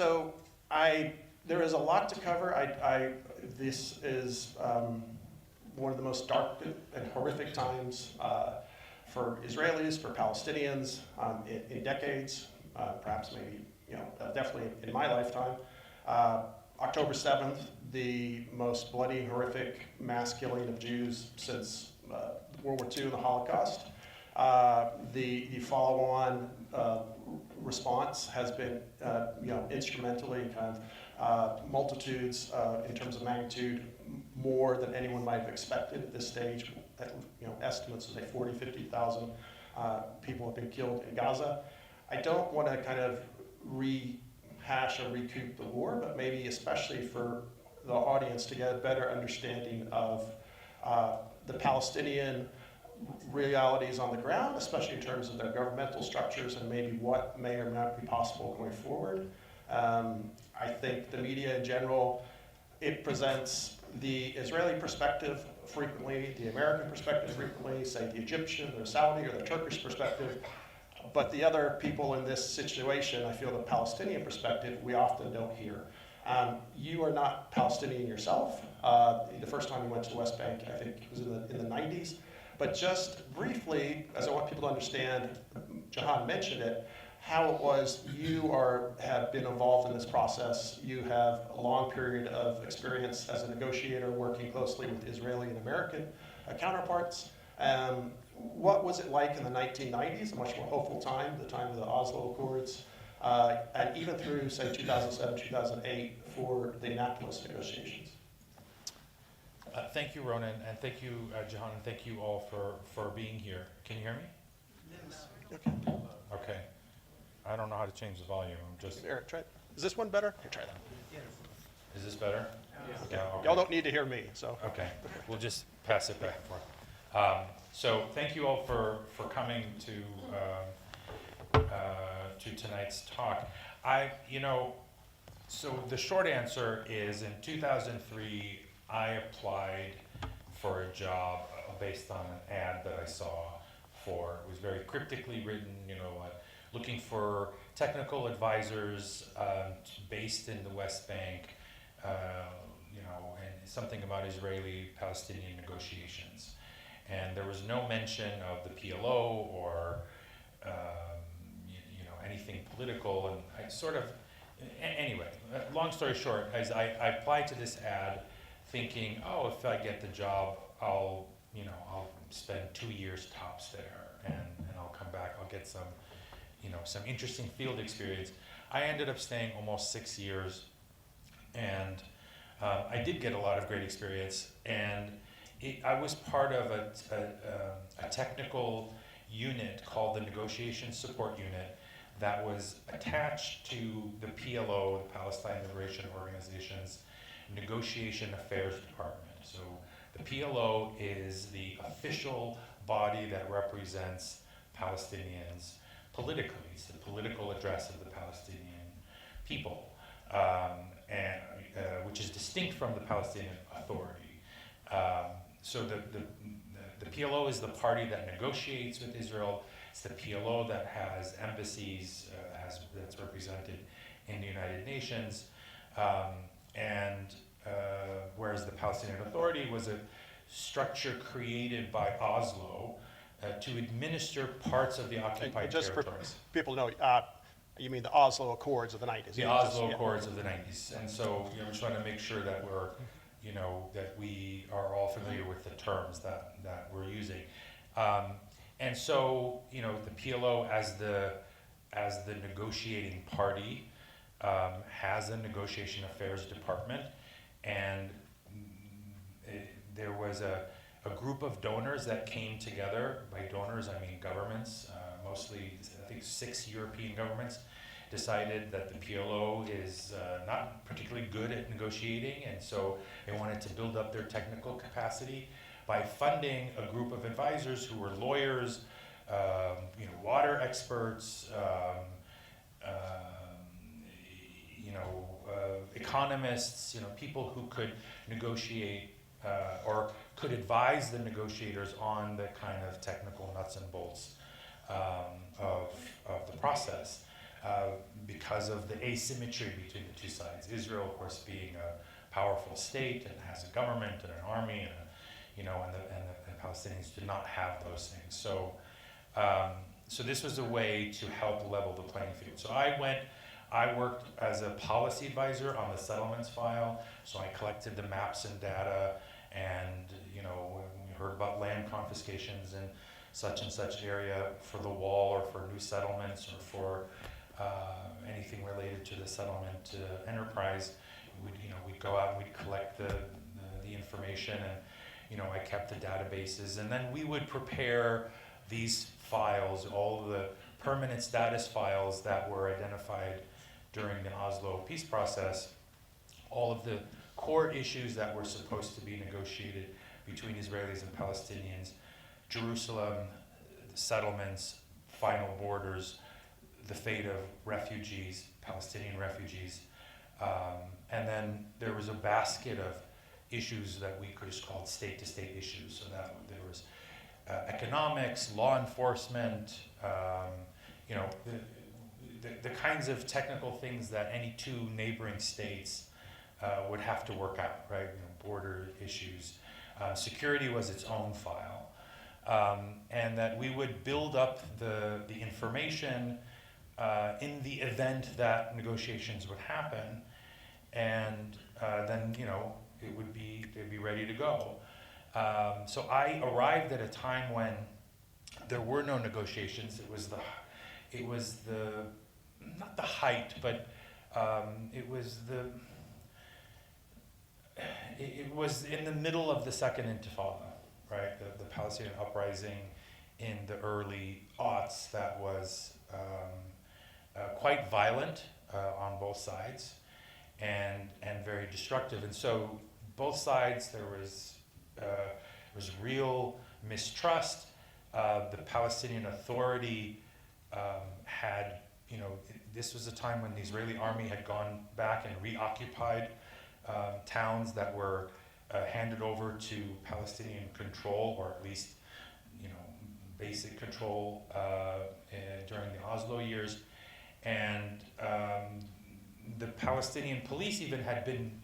So there is a lot to cover. This is one of the most dark and horrific times for Israelis, for Palestinians in decades, perhaps maybe, definitely in my lifetime. October 7th, the most bloody and horrific mass killing of Jews since World War II and the Holocaust. The follow-on response has been, instrumentally kind of multitudes in terms of magnitude more than anyone might have expected at this stage. Estimates say 40, 50,000 people have been killed in Gaza. I don't want to kind of rehash or recoup the war, but maybe especially for the audience to get a better understanding of the Palestinian realities on the ground, especially in terms of their governmental structures and maybe what may or may not be possible going forward. I think the media in general, it presents the Israeli perspective frequently, the American perspective frequently, say the Egyptian, the Saudi, or the Turkish perspective. But the other people in this situation, I feel the Palestinian perspective, we often don't hear. You are not Palestinian yourself. The first time you went to the West Bank, I think it was in the 90s. But just briefly, as I want people to understand, Jahan mentioned it, how it was you have been involved in this process. You have a long period of experience as a negotiator working closely with Israeli and American counterparts. What was it like in the 1990s, a much more hopeful time, the time of the Oslo Accords, and even through, say, 2007, 2008 for the Annapolis negotiations? Thank you, Ronan, and thank you, Jahan, and thank you all for being here. Can you hear me? Yes. Okay. Okay. I don't know how to change the volume. I'm just. Eric, try it. Is this one better? Here, try that. Is this better? Yeah. Okay. Okay. Y'all don't need to hear me, so. Okay. We'll just pass it back and forth. So thank you all for coming to tonight's talk. So the short answer is in 2003, I applied for a job based on an ad that I saw for, it was very cryptically written, looking for technical advisors based in the West Bank, and something about Israeli-Palestinian negotiations. And there was no mention of the PLO or anything political. And I sort of, anyway, long story short, as I applied to this ad, thinking, oh, if I get the job, I'll spend 2 years tops there, and I'll come back. I'll get some interesting field experience. I ended up staying almost 6 years, and I did get a lot of great experience. And I was part of a technical unit called the Negotiation Support Unit that was attached to the PLO, the Palestine Liberation Organization's Negotiation Affairs Department. So the PLO is the official body that represents Palestinians politically. It's the political address of the Palestinian people, which is distinct from the Palestinian Authority. So the PLO is the party that negotiates with Israel. It's the PLO that has embassies, that's represented in the United Nations. Whereas the Palestinian Authority was a structure created by Oslo to administer parts of the occupied territories. For people to know, you mean the Oslo Accords of the 90s? The Oslo Accords of the 90s. And so we just want to make sure that that we are all familiar with the terms that we're using. And so, the PLO as the negotiating party has a negotiation affairs department, and there was a group of donors that came together. By donors, I mean governments, mostly, I think 6 European governments, decided that the PLO is not particularly good at negotiating, and so they wanted to build up their technical capacity by funding a group of advisors who were lawyers, water experts, economists, people who could negotiate or could advise the negotiators on the kind of technical nuts and bolts of the process. because of the asymmetry between the two sides. Israel, of course, being a powerful state and has a government and an army, and and the Palestinians did not have those things. So, so this was a way to help level the playing field. So I worked as a policy advisor on the settlements file. So I collected the maps and data, and we heard about land confiscations in such and such area for the wall or for new settlements or for anything related to the settlement enterprise. We'd go out and we'd collect the information, and I kept the databases, and then we would prepare these files, all of the permanent status files that were identified during the Oslo peace process, all of the core issues that were supposed to be negotiated between Israelis and Palestinians: Jerusalem, settlements, final borders, the fate of refugees, Palestinian refugees. And then there was a basket of issues that we could have called state-to-state issues. So that there was economics, law enforcement, the kinds of technical things that any two neighboring states would have to work out, right? Border issues. Security was its own file. And that we would build up the information in the event that negotiations would happen, and then they'd be ready to go. So I arrived at a time when there were no negotiations. It was not the height, but it was in the middle of the second Intifada, right? The Palestinian uprising in the early aughts that was quite violent on both sides and very destructive. And so both sides, there was real mistrust. The Palestinian Authority had, this was a time when the Israeli army had gone back and reoccupied towns that were handed over to Palestinian control, or at least, basic control during the Oslo years. And the Palestinian police even had been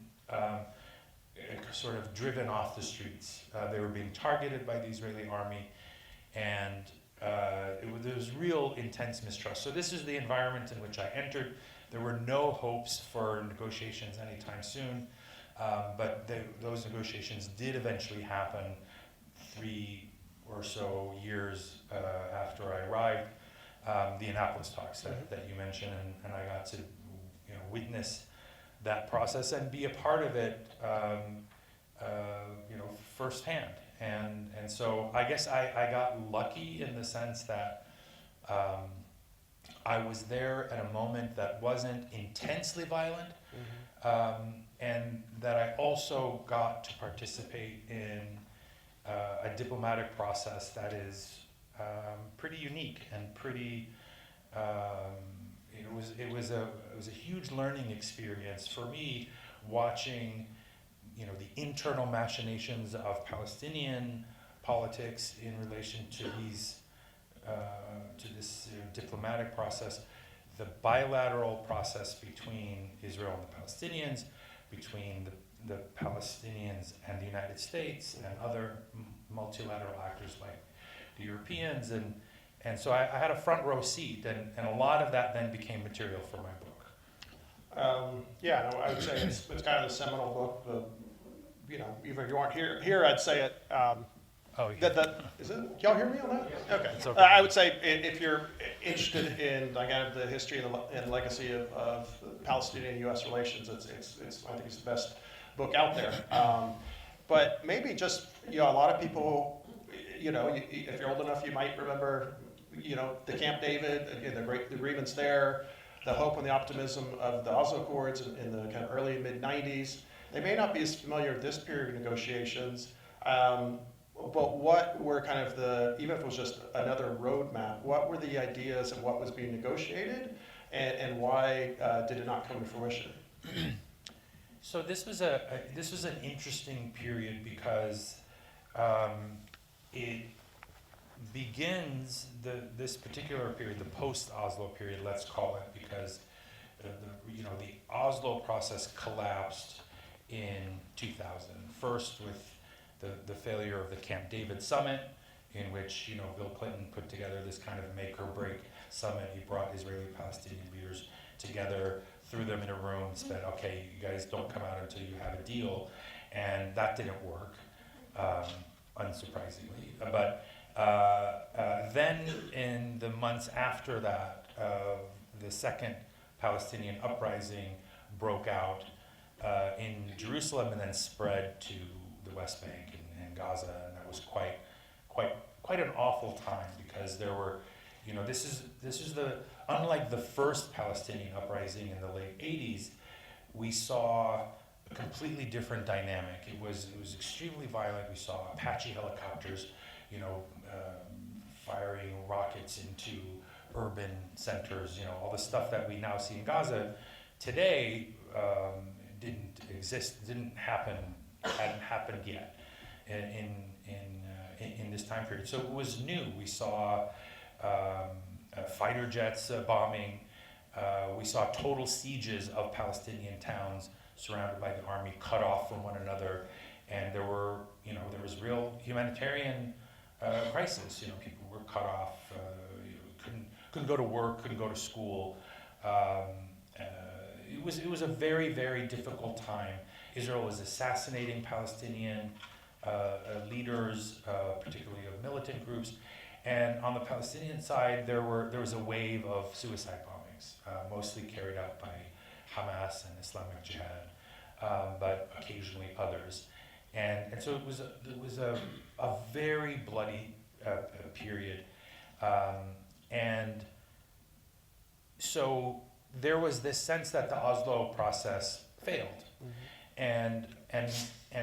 sort of driven off the streets. They were being targeted by the Israeli army, and there was real intense mistrust. So this is the environment in which I entered. There were no hopes for negotiations anytime soon, but those negotiations did eventually happen 3 or so years after I arrived. The Annapolis talks that you mentioned, and I got to witness that process and be a part of it firsthand. And so I guess I got lucky in the sense that I was there at a moment that wasn't intensely violent, and that I also got to participate in a diplomatic process that is pretty unique and pretty. It was a huge learning experience for me, watching the internal machinations of Palestinian politics in relation to this diplomatic process, the bilateral process between Israel and the Palestinians, between the Palestinians and the United States and other multilateral actors like the Europeans, and so I had a front row seat, and a lot of that then became material for my book. I would say it's kind of the seminal book. Even if you aren't here, I'd say it. Is it? Y'all hear me on that? Yeah. Okay. It's okay. I would say if you're interested in the history and legacy of Palestinian U.S. relations, I think it's the best book out there. But maybe just a lot of people, if you're old enough, you might remember, the Camp David and the agreements there, the hope and the optimism of the Oslo Accords in the kind of early mid-90s. They may not be as familiar with this period of negotiations, but what were kind of even if it was just another roadmap, what were the ideas and what was being negotiated, and why did it not come to fruition? So this was an interesting period because begins this particular period, the post-Oslo period, let's call it, because the Oslo process collapsed in 2000. First with the failure of the Camp David summit, in which Bill Clinton put together this kind of make or break summit. He brought Israeli-Palestinian leaders together, threw them in a room, said, okay, you guys don't come out until you have a deal, and that didn't work, unsurprisingly. But then in the months after that, the second Palestinian uprising broke out in Jerusalem and then spread to the West Bank and Gaza, and that was quite an awful time, because there were, this is unlike the first Palestinian uprising in the late 80s, we saw a completely different dynamic. It was extremely violent. We saw Apache helicopters, firing rockets into urban centers, all the stuff that we now see in Gaza today didn't exist, hadn't happened yet in this time period. So it was new. We saw fighter jets bombing. We saw total sieges of Palestinian towns surrounded by the army, cut off from one another, and there was real humanitarian crisis. People were cut off, couldn't go to work, couldn't go to school. It was a very, very difficult time. Israel was assassinating Palestinian leaders, particularly of militant groups, and on the Palestinian side, there was a wave of suicide bombings, mostly carried out by Hamas and Islamic Jihad, but occasionally others. And so it was a very bloody period, and so there was this sense that the Oslo process failed, and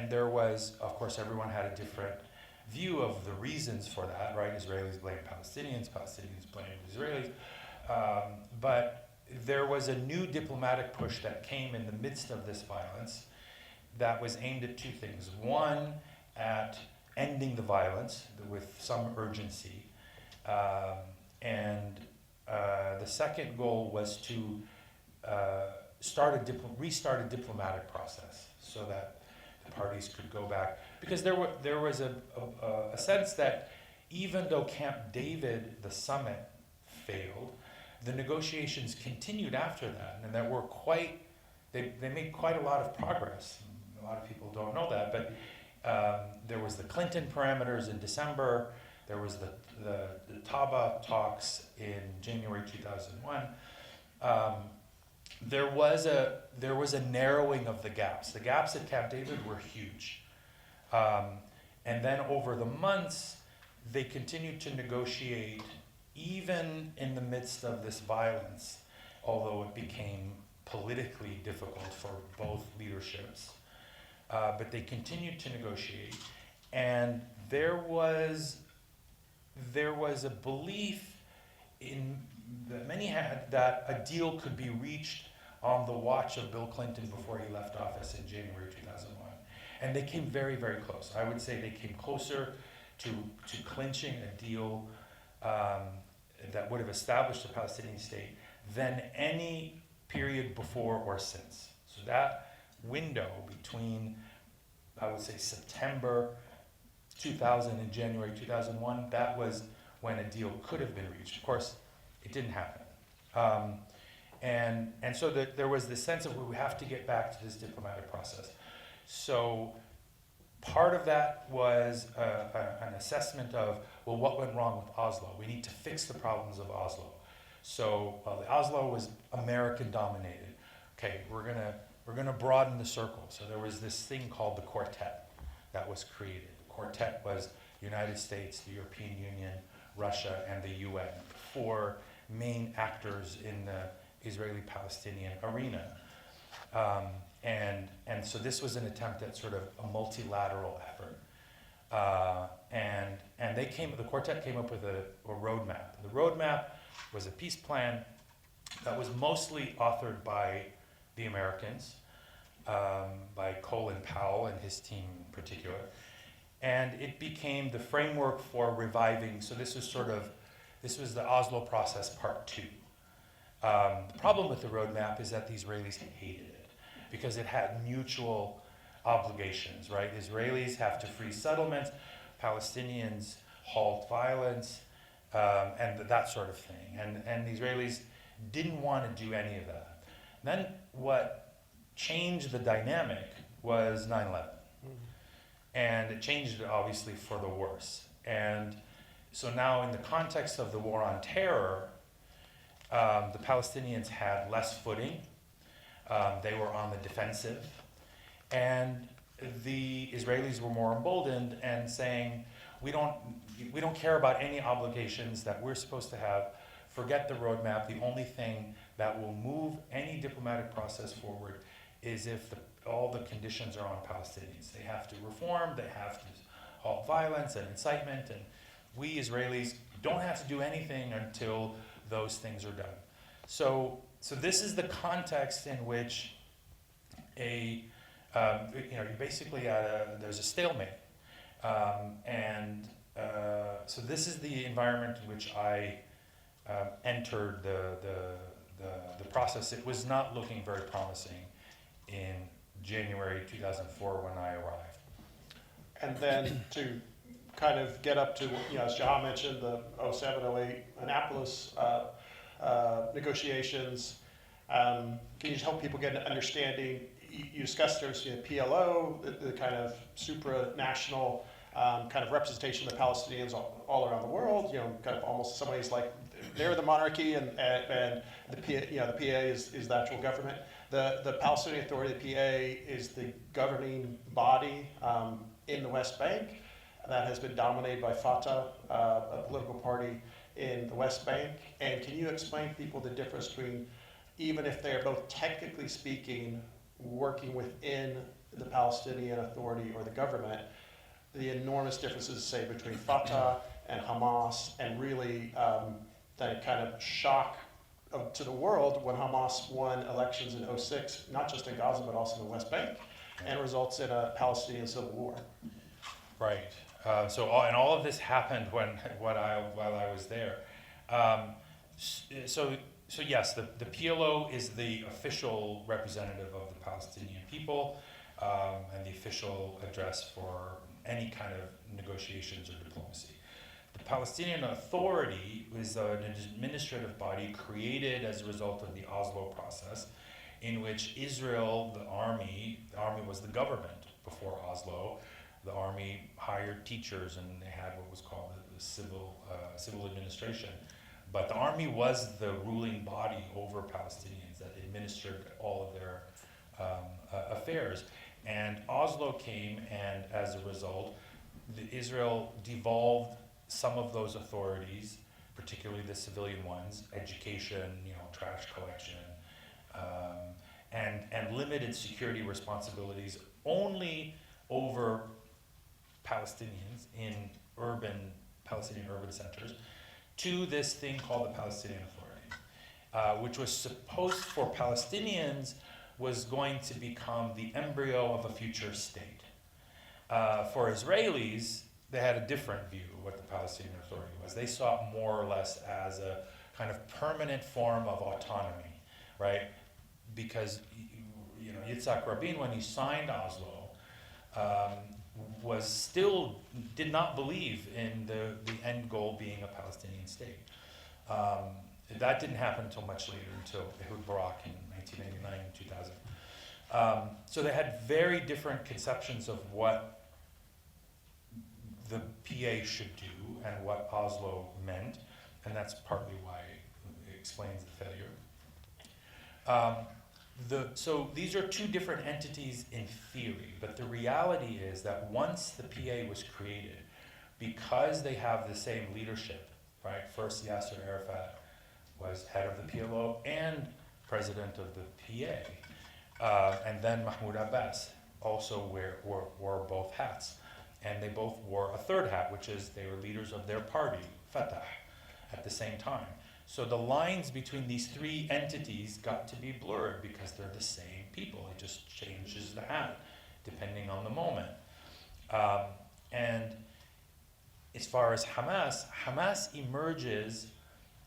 there was, of course, everyone had a different view of the reasons for that, right? Israelis blamed Palestinians, Palestinians blamed Israelis, but there was a new diplomatic push that came in the midst of this violence that was aimed at two things. One, at ending the violence with some urgency, and the second goal was to restart a diplomatic process so that the parties could go back. Because there was a sense that even though Camp David, the summit, failed, the negotiations continued after that, and that were they made quite a lot of progress. A lot of people don't know that, but there was the Clinton parameters in December, there was the Taba talks in January 2001. There was a narrowing of the gaps. The gaps at Camp David were huge. And then over the months, they continued to negotiate even in the midst of this violence, although it became politically difficult for both leaderships. But they continued to negotiate, and there was a belief that many had that a deal could be reached on the watch of Bill Clinton before he left office in January 2001. And they came very, very close. I would say they came closer to clinching a deal that would have established a Palestinian state than any period before or since. So that window between, I would say, September 2000 and January 2001, that was when a deal could have been reached. Of course, it didn't happen. And so there was this sense of, well, we have to get back to this diplomatic process. So part of that was an assessment of, well, what went wrong with Oslo? We need to fix the problems of Oslo. So the Oslo was American dominated. Okay, we're gonna broaden the circle. So there was this thing called the Quartet that was created. The Quartet was United States, the European Union, Russia, and the UN, four main actors in the Israeli-Palestinian arena. And so this was an attempt at sort of a multilateral effort. And the Quartet came up with a roadmap. The roadmap was a peace plan that was mostly authored by the Americans, by Colin Powell and his team in particular. and it became the framework for reviving. So this was the Oslo process part 2. The problem with the roadmap is that the Israelis hated it because it had mutual obligations, right? Israelis have to free settlements, Palestinians halt violence, and that sort of thing. And the Israelis didn't want to do any of that. Then what changed the dynamic was 9/11. And it changed it obviously for the worse. And so now in the context of the war on terror, the Palestinians had less footing. They were on the defensive. And the Israelis were more emboldened and saying, we don't care about any obligations that we're supposed to have. Forget the roadmap. The only thing that will move any diplomatic process forward is if all the conditions are on Palestinians. They have to reform, they have to halt violence and incitement, and we Israelis don't have to do anything until those things are done. So this is the context in which you're basically there's a stalemate. So this is the environment in which I entered the process. It was not looking very promising in January 2004 when I arrived. And then to kind of get up to, as Jahan mentioned, the 07-08 Annapolis negotiations, can you just help people get an understanding? You discussed there's PLO, the kind of supranational kind of representation of the Palestinians all around the world, kind of almost some ways like they're the monarchy and the PA is the actual government. The Palestinian Authority, the PA, is the governing body in the West Bank that has been dominated by Fatah, a political party in the West Bank. And can you explain to people the difference between, even if they're both technically speaking working within the Palestinian Authority or the government, the enormous differences, say, between Fatah and Hamas, and really that kind of shock to the world when Hamas won elections in 2006, not just in Gaza, but also in the West Bank, and results in a Palestinian civil war. Right. All of this happened while I was there. So yes, the PLO is the official representative of the Palestinian people and the official address for any kind of negotiations or diplomacy. The Palestinian Authority is an administrative body created as a result of the Oslo process, in which Israel, the army was the government before Oslo. The army hired teachers, and they had what was called the civil administration. But the army was the ruling body over Palestinians that administered all of their affairs. And Oslo came, and as a result, Israel devolved some of those authorities, particularly the civilian ones, education, trash collection, and limited security responsibilities only over Palestinians in Palestinian urban centers, to this thing called the Palestinian Authority, which was supposed for Palestinians was going to become the embryo of a future state. For Israelis, they had a different view of what the Palestinian Authority was. They saw it more or less as a kind of permanent form of autonomy, right? Because Yitzhak Rabin, when he signed Oslo, did not believe in the end goal being a Palestinian state. That didn't happen until much later, until Ehud Barak in 1999 and 2000. So they had very different conceptions of what the PA should do and what Oslo meant, and that's partly why it explains the failure. So these are two different entities in theory, but the reality is that once the PA was created, because they have the same leadership, right? First, Yasser Arafat was head of the PLO and president of the PA, and then Mahmoud Abbas also wore both hats, and they both wore a third hat, which is they were leaders of their party, Fatah, at the same time. So the lines between these three entities got to be blurred because they're the same people. It just changes the hat depending on the moment. And as far as Hamas emerges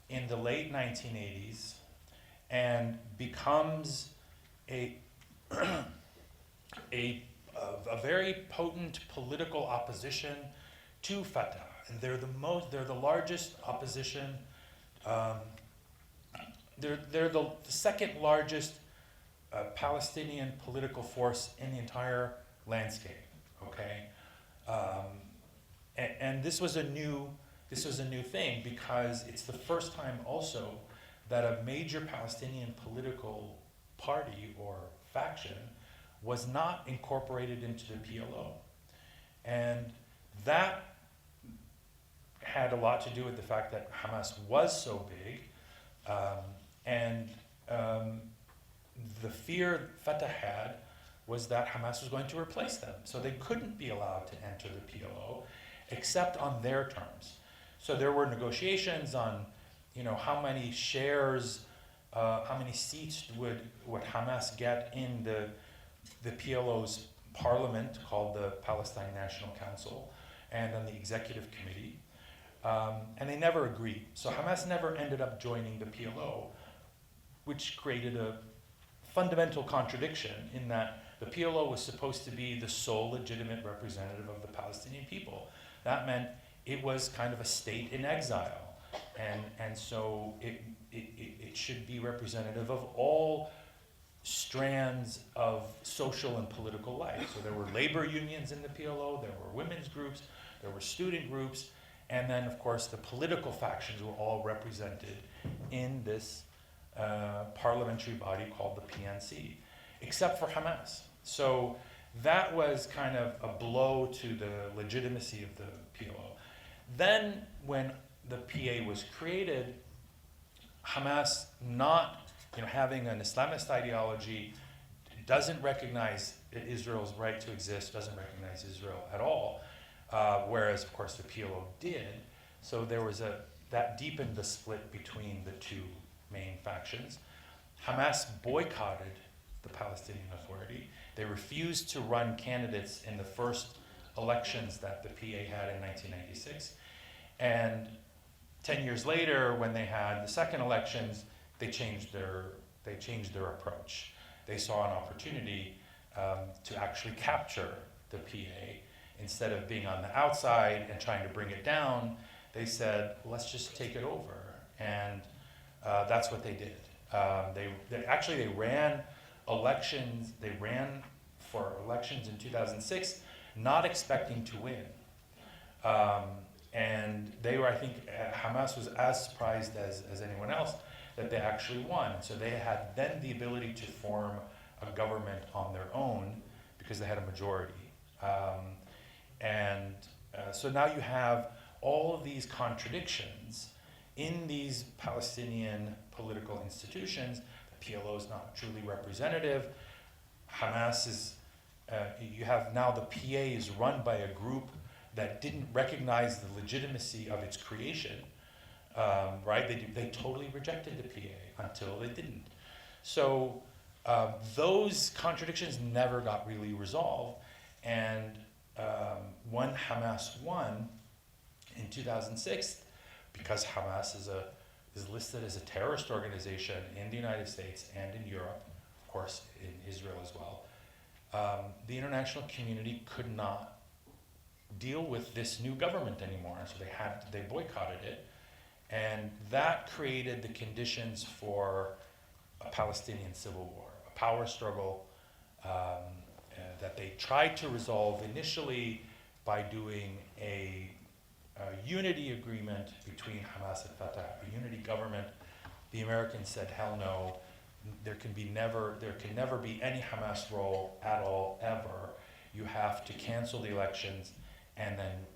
in the late 1980s and becomes a a very potent political opposition to Fatah. And they're the largest opposition. They're the second largest Palestinian political force in the entire landscape. Okay, and this was a new thing because it's the first time also that a major Palestinian political party or faction was not incorporated into the PLO. And that had a lot to do with the fact that Hamas was so big, and the fear Fatah had was that Hamas was going to replace them. So they couldn't be allowed to enter the PLO except on their terms. So there were negotiations on, how many shares, how many seats would Hamas get in the PLO's parliament, called the Palestine National Council, and on the executive committee. And they never agreed. So Hamas never ended up joining the PLO, which created a fundamental contradiction in that the PLO was supposed to be the sole legitimate representative of the Palestinian people. That meant it was kind of a state in exile. And so it should be representative of all strands of social and political life. So there were labor unions in the PLO, there were women's groups, there were student groups, and then of course the political factions were all represented in this parliamentary body called the PNC, except for Hamas. So that was kind of a blow to the legitimacy of the PLO. Then when the PA was created, Hamas, not having an Islamist ideology, doesn't recognize Israel's right to exist, doesn't recognize Israel at all, whereas of course the PLO did. So there was that deepened the split between the two main factions. Hamas boycotted the Palestinian Authority. They refused to run candidates in the first elections that the PA had in 1996. And 10 years later, when they had the second elections, they changed their approach. They saw an opportunity to actually capture the PA. Instead of being on the outside and trying to bring it down, they said, let's just take it over. And that's what they did. They ran elections. They ran for elections in 2006, not expecting to win. And they were, I think, Hamas was as surprised as anyone else that they actually won. So they had then the ability to form a government on their own because they had a majority. So now you have all of these contradictions in these Palestinian political institutions. The PLO is not truly representative. Hamas is, you have now the PA is run by a group that didn't recognize the legitimacy of its creation, right? They totally rejected the PA until they didn't. So those contradictions never got really resolved. And when Hamas won in 2006, because Hamas is listed as a terrorist organization in the United States and in Europe, of course in Israel as well, the international community could not deal with this new government anymore, so they boycotted it, and that created the conditions for a Palestinian civil war, a power struggle that they tried to resolve initially by doing a unity agreement between Hamas and Fatah, a unity government. The Americans said, hell no, there can never be any Hamas role at all, ever. You have to cancel the elections and then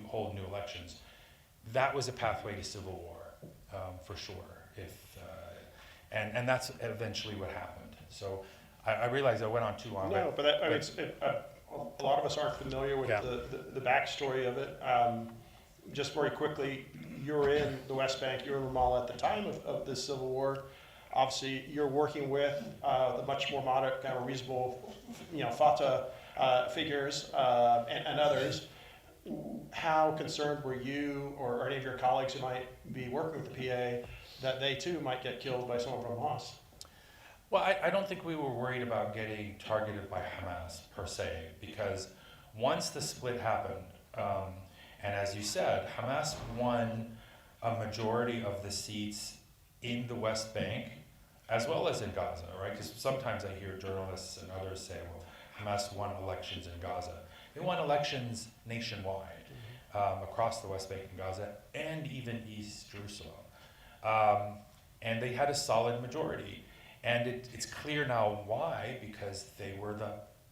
hold new elections. That was a pathway to civil war, for sure. And that's eventually what happened. So I realize I went on too long. No, but a lot of us aren't familiar with the backstory of it. Just very quickly, you're in the West Bank, you're in Ramallah at the time of this civil war. Obviously, you're working with the much more moderate, kind of reasonable, Fatah figures and others. how concerned were you or any of your colleagues who might be working with the PA that they too might get killed by someone from Hamas? Well, I don't think we were worried about getting targeted by Hamas per se, because once the split happened, and as you said, Hamas won a majority of the seats in the West Bank as well as in Gaza, right? Because sometimes I hear journalists and others say, well, Hamas won elections in Gaza. They won elections nationwide, across the West Bank and Gaza, and even East Jerusalem. And they had a solid majority. And it's clear now why, because they were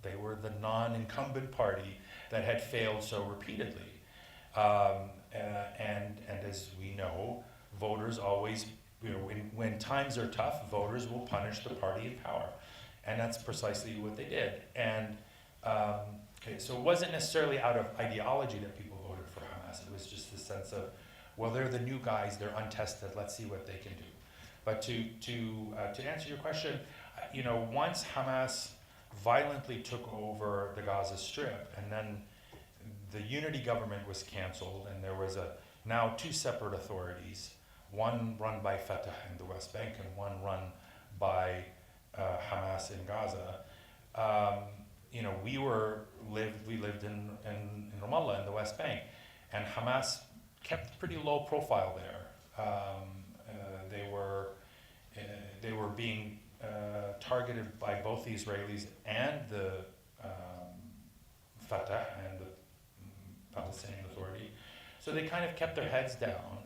the non-incumbent party that had failed so repeatedly. And as we know, voters always, when times are tough, voters will punish the party in power. And that's precisely what they did. And so it wasn't necessarily out of ideology that people voted for Hamas. It was just the sense of, well, they're the new guys, they're untested, let's see what they can do. But to answer your question, once Hamas violently took over the Gaza Strip, and then the unity government was canceled, and there was now two separate authorities, one run by Fatah in the West Bank and one run by Hamas in Gaza. We lived in Ramallah in the West Bank, and Hamas kept pretty low profile there. They were being targeted by both the Israelis and the Fatah and the Palestinian Authority. So they kind of kept their heads down,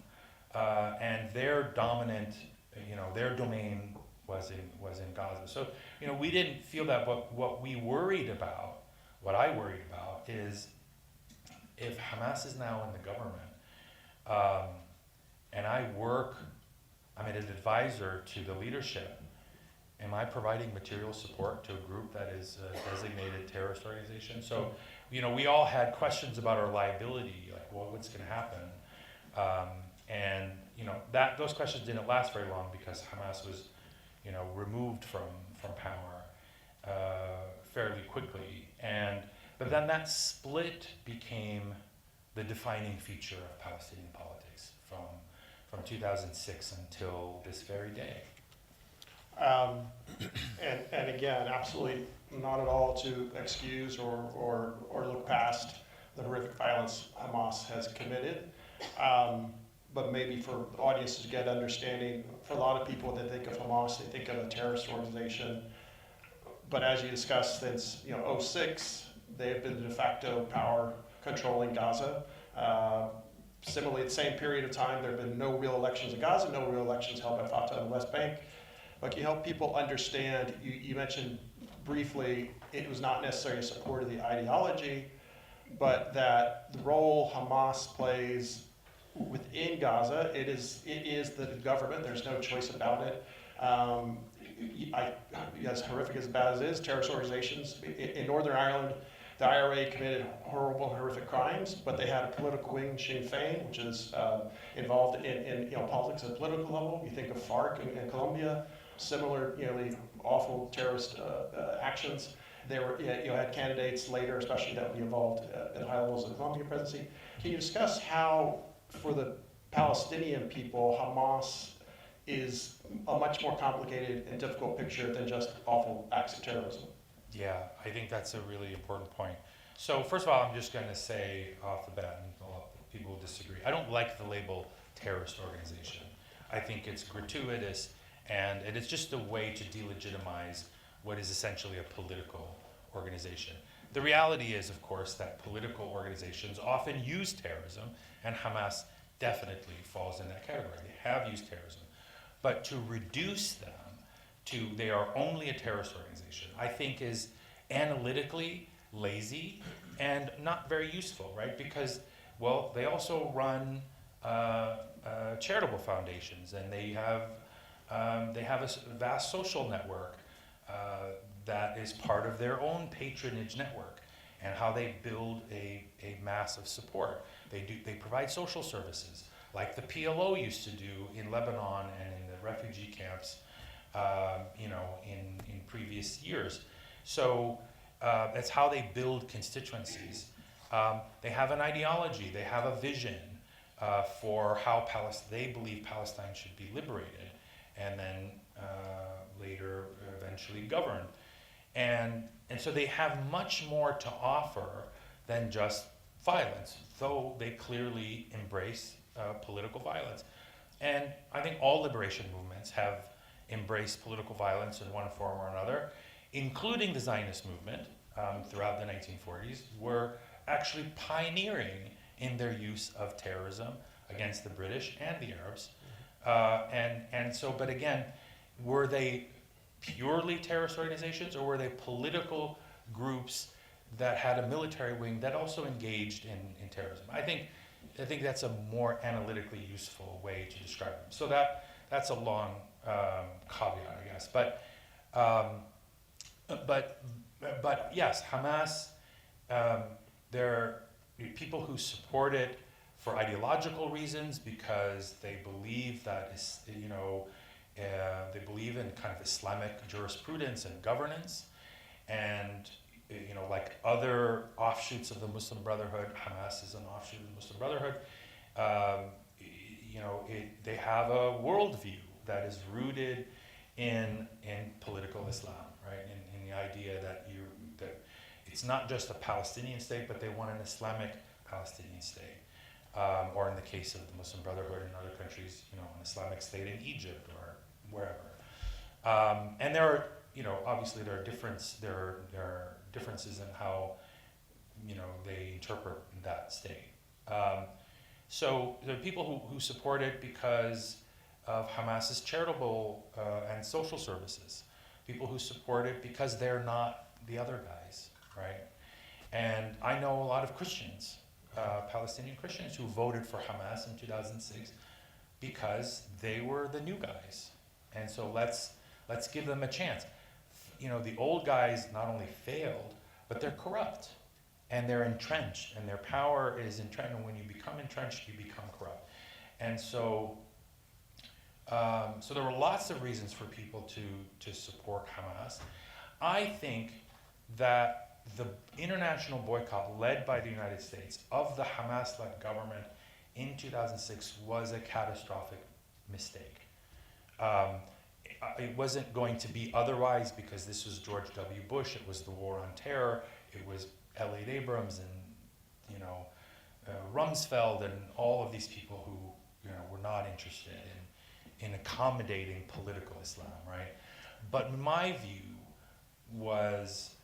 and their dominant, their domain was in Gaza. So we didn't feel that. But what I worried about, is if Hamas is now in the government, and I'm an advisor to the leadership. Am I providing material support to a group that is a designated terrorist organization? So, we all had questions about our liability, like, well, what's going to happen? And those questions didn't last very long because Hamas was, removed from power fairly quickly. But then that split became the defining feature of Palestinian politics from 2006 until this very day. And again, absolutely not at all to excuse or look past the horrific violence Hamas has committed. But maybe for the audience to get understanding, for a lot of people that think of Hamas, they think of a terrorist organization. But as you discussed, since 2006, they have been the de facto power controlling Gaza. Similarly, at the same period of time, there have been no real elections in Gaza, no real elections held by Fatah in the West Bank. But can you help people understand, you mentioned briefly, it was not necessarily a support of the ideology, but that the role Hamas plays within Gaza, it is the government, there's no choice about it. As horrific as bad as it is, terrorist organizations in Northern Ireland, the IRA committed horrible, horrific crimes, but they had a political wing, Sinn Féin, which is involved in politics at a political level. You think of FARC in Colombia, similarly awful terrorist actions. They were, had candidates later, especially that would be involved at high levels of the Colombian presidency. Can you discuss how, for the Palestinian people, Hamas is a much more complicated and difficult picture than just awful acts of terrorism? Yeah, I think that's a really important point. So first of all, I'm just going to say off the bat, and a lot of people will disagree, I don't like the label terrorist organization. I think it's gratuitous, and it's just a way to delegitimize what is essentially a political organization. The reality is, of course, that political organizations often use terrorism, and Hamas definitely falls in that category. They have used terrorism. But to reduce them to they are only a terrorist organization, I think is analytically lazy and not very useful, right? Because, well, they also run charitable foundations, and they have a vast social network that is part of their own patronage network, and how they build a massive support. They provide social services like the PLO used to do in Lebanon and in the refugee camps, in previous years. So that's how they build constituencies. They have an ideology, they have a vision for how they believe Palestine should be liberated and then later eventually governed. And so they have much more to offer than just violence, though they clearly embrace political violence. And I think all liberation movements have embraced political violence in one form or another, including the Zionist movement throughout the 1940s, were actually pioneering in their use of terrorism against the British and the Arabs. But again, were they purely terrorist organizations, or were they political groups that had a military wing that also engaged in terrorism? I think that's a more analytically useful way to describe them. So that's a long caveat, I guess. But yes, Hamas. There are people who support it for ideological reasons because they believe that they believe in kind of Islamic jurisprudence and governance, and like other offshoots of the Muslim Brotherhood, Hamas is an offshoot of the Muslim Brotherhood. They have a worldview that is rooted in political Islam, right? In the idea that it's not just a Palestinian state, but they want an Islamic Palestinian state, or in the case of the Muslim Brotherhood in other countries, an Islamic state in Egypt or wherever. And there are, obviously there are differences in how, they interpret that state. So there are people who support it because of Hamas's charitable and social services. People who support it because they're not the other guys, right? And I know a lot of Christians, Palestinian Christians, who voted for Hamas in 2006 because they were the new guys. And so let's give them a chance. The old guys not only failed, but they're corrupt. And they're entrenched, and their power is entrenched. And when you become entrenched, you become corrupt. And so there were lots of reasons for people to support Hamas. I think that the international boycott led by the United States of the Hamas-led government in 2006 was a catastrophic mistake. It wasn't going to be otherwise because this was George W. Bush. It was the war on terror. It was Elliot Abrams and Rumsfeld and all of these people who were not interested in accommodating political Islam, right? But my view was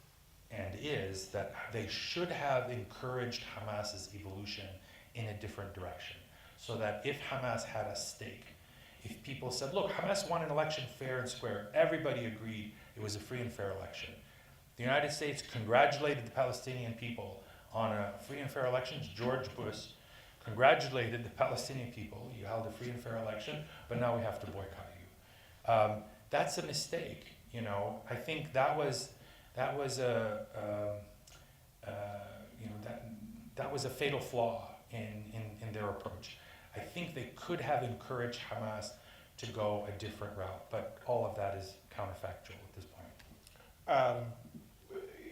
and is that they should have encouraged Hamas's evolution in a different direction, so that if Hamas had a stake, if people said, look, Hamas won an election fair and square, everybody agreed it was a free and fair election. The United States congratulated the Palestinian people on a free and fair election. George Bush congratulated the Palestinian people. You held a free and fair election, but now we have to boycott you. That's a mistake. I think that was a fatal flaw in their approach. I think they could have encouraged Hamas to go a different route, but all of that is counterfactual at this point.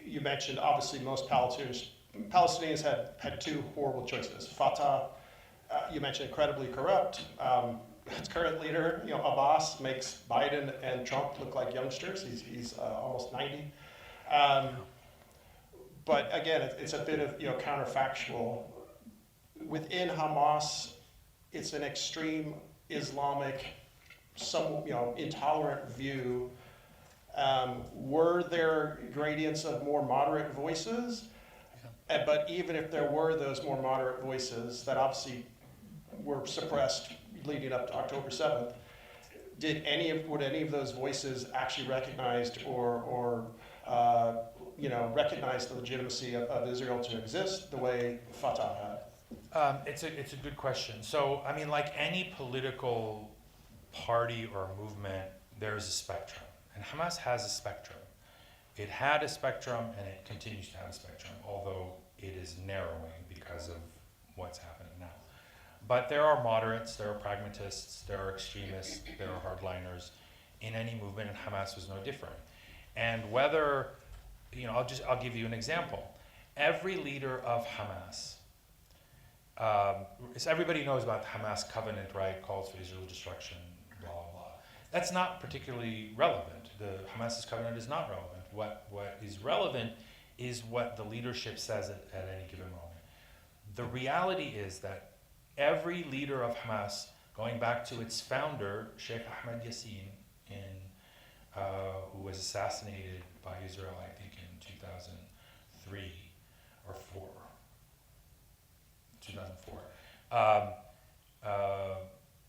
You mentioned, obviously, most Palestinians had two horrible choices. Fatah, you mentioned, incredibly corrupt. Its current leader, Abbas, makes Biden and Trump look like youngsters. He's almost 90. But again, it's a bit of counterfactual. Within Hamas, it's an extreme Islamic, intolerant view. Were there gradients of more moderate voices? Yeah. But even if there were those more moderate voices that obviously were suppressed leading up to October 7th, would any of those voices actually recognized or recognize the legitimacy of Israel to exist the way Fatah had? It's a good question. So, like any political party or movement, there's a spectrum. And Hamas has a spectrum. It had a spectrum, and it continues to have a spectrum, although it is narrowing because of what's happening now. But there are moderates, there are pragmatists, there are extremists, there are hardliners in any movement, and Hamas was no different. And whether, I'll give you an example. every leader of Hamas, so everybody knows about the Hamas covenant, right? Calls for Israel's destruction, blah, blah, blah. That's not particularly relevant. The Hamas's covenant is not relevant. What is relevant is what the leadership says at any given moment. The reality is that every leader of Hamas, going back to its founder, Sheikh Ahmed Yassin, who was assassinated by Israel, I think, in 2003 or 2004,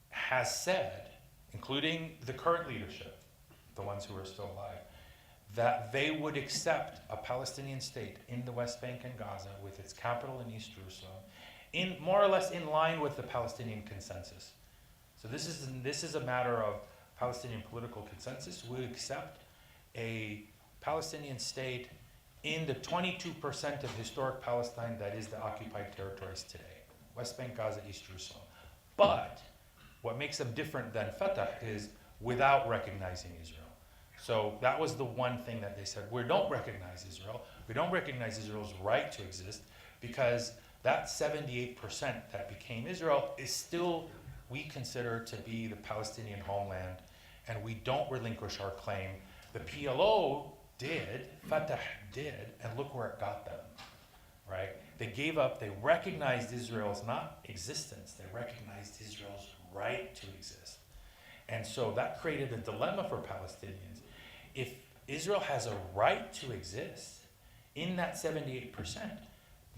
has said, including the current leadership, the ones who are still alive, that they would accept a Palestinian state in the West Bank and Gaza with its capital in East Jerusalem, in more or less in line with the Palestinian consensus. So this is a matter of Palestinian political consensus. We accept a Palestinian state in the 22% of historic Palestine that is the occupied territories today, West Bank, Gaza, East Jerusalem. But what makes them different than Fatah is without recognizing Israel. So that was the one thing that they said. We don't recognize Israel. We don't recognize Israel's right to exist because that 78% that became Israel is still, we consider to be the Palestinian homeland, and we don't relinquish our claim. The PLO did, Fatah did, and look where it got them, right? They gave up, they recognized Israel's not existence, they recognized Israel's right to exist. And so that created a dilemma for Palestinians. If Israel has a right to exist in that 78%,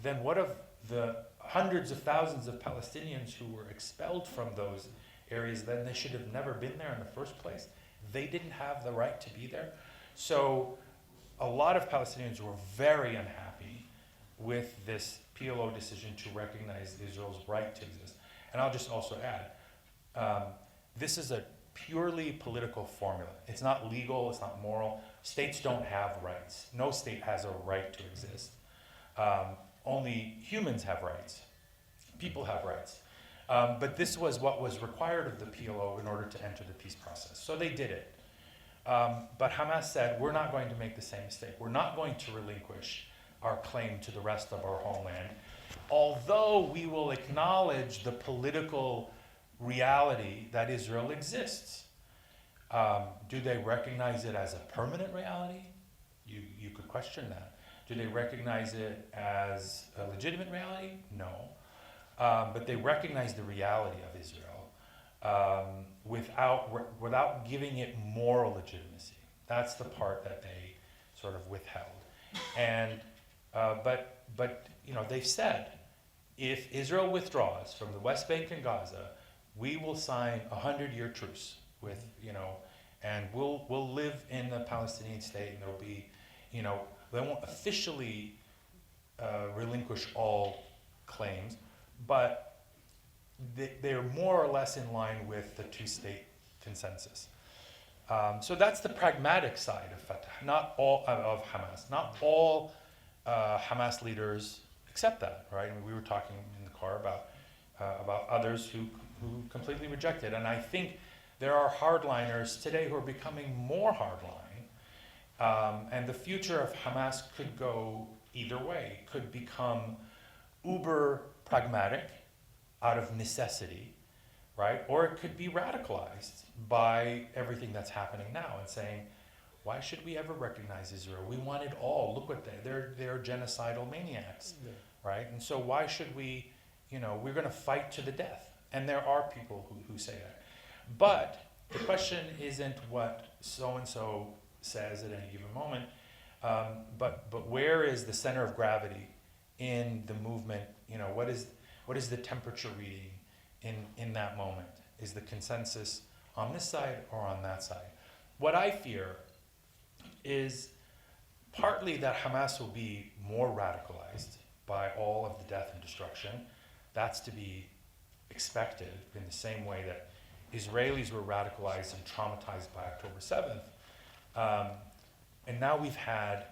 then what of the hundreds of thousands of Palestinians who were expelled from those areas? Then they should have never been there in the first place. They didn't have the right to be there. So a lot of Palestinians were very unhappy with this PLO decision to recognize Israel's right to exist. And I'll just also add, this is a purely political formula. It's not legal, it's not moral. States don't have rights. No state has a right to exist. Only humans have rights. People have rights. But this was what was required of the PLO in order to enter the peace process. So they did it. But Hamas said, we're not going to make the same mistake. We're not going to relinquish our claim to the rest of our homeland, although we will acknowledge the political reality that Israel exists. Do they recognize it as a permanent reality? You could question that. Do they recognize it as a legitimate reality? No. But they recognize the reality of Israel without giving it moral legitimacy. That's the part that they sort of withheld. And but you know, they've said, if Israel withdraws from the West Bank and Gaza, we will sign a 100-year truce with, you know, and we'll live in the Palestinian state, and there'll be, you know, they won't officially relinquish all claims, but they're more or less in line with the two-state consensus. So that's the pragmatic side of Fatah, not all of Hamas. Not all Hamas leaders accept that, right? And we were talking in the car about others who completely reject it. And I think there are hardliners today who are becoming more hardline. And the future of Hamas could go either way. It could become uber pragmatic out of necessity, right? Or it could be radicalized by everything that's happening now and saying, why should we ever recognize Israel? We want it all. Look what they're genocidal maniacs, right? And so why should we, you know, we're going to fight to the death. And there are people who say that. But the question isn't what so-and-so says at any given moment, but where is the center of gravity in the movement? You know, what is the temperature reading in that moment? Is the consensus on this side or on that side? What I fear is partly that Hamas will be more radicalized by all of the death and destruction. That's to be expected in the same way that Israelis were radicalized and traumatized by October 7th. And now we've had,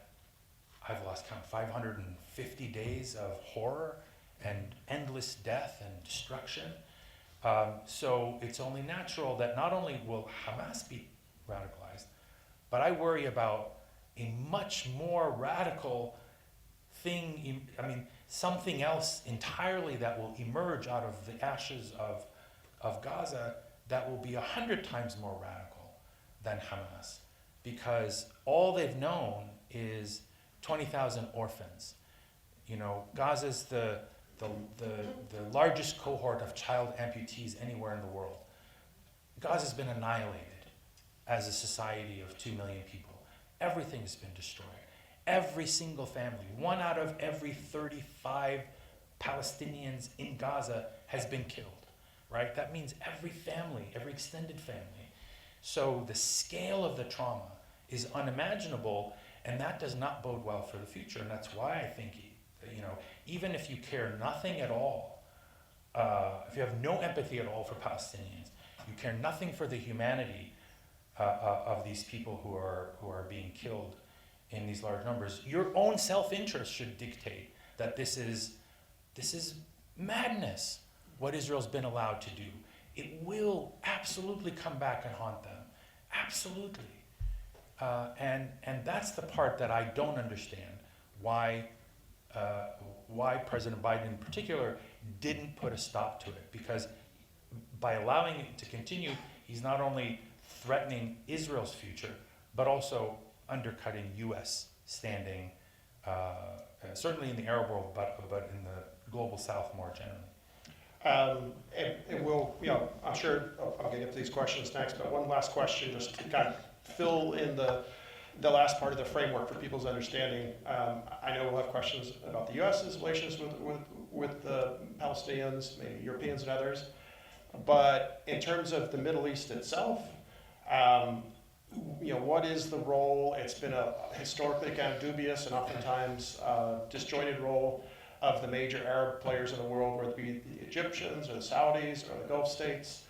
I've lost count, 550 days of horror and endless death and destruction. So it's only natural that not only will Hamas be radicalized, but I worry about a much more radical something else entirely that will emerge out of the ashes of Gaza that will be 100 times more radical than Hamas, because all they've known is 20,000 orphans. You know, Gaza's the largest cohort of child amputees anywhere in the world. Gaza's been annihilated as a society of 2 million people. Everything has been destroyed. Every single family, 1 out of every 35 Palestinians in Gaza has been killed, right? That means every family, every extended family. So the scale of the trauma is unimaginable, and that does not bode well for the future. And that's why I think, you know, even if you care nothing at all, if you have no empathy at all for Palestinians, you care nothing for the humanity of these people who are being killed in these large numbers, your own self-interest should dictate that this is madness, what Israel's been allowed to do. It will absolutely come back and haunt them. Absolutely. And that's the part that I don't understand, why President Biden in particular didn't put a stop to it. Because by allowing it to continue, he's not only threatening Israel's future, but also undercutting U.S. standing, certainly in the Arab world, but in the global South more generally. And we'll, you know, I'm sure I'll get into these questions next, but one last question just to kind of fill in the last part of the framework for people's understanding. I know we'll have questions about the U.S.'s relations with the Palestinians, maybe Europeans and others, but in terms of the Middle East itself, you know, what is the role? It's been a historically kind of dubious and oftentimes disjointed role of the major Arab players in the world, whether it be the Egyptians or the Saudis or the Gulf states.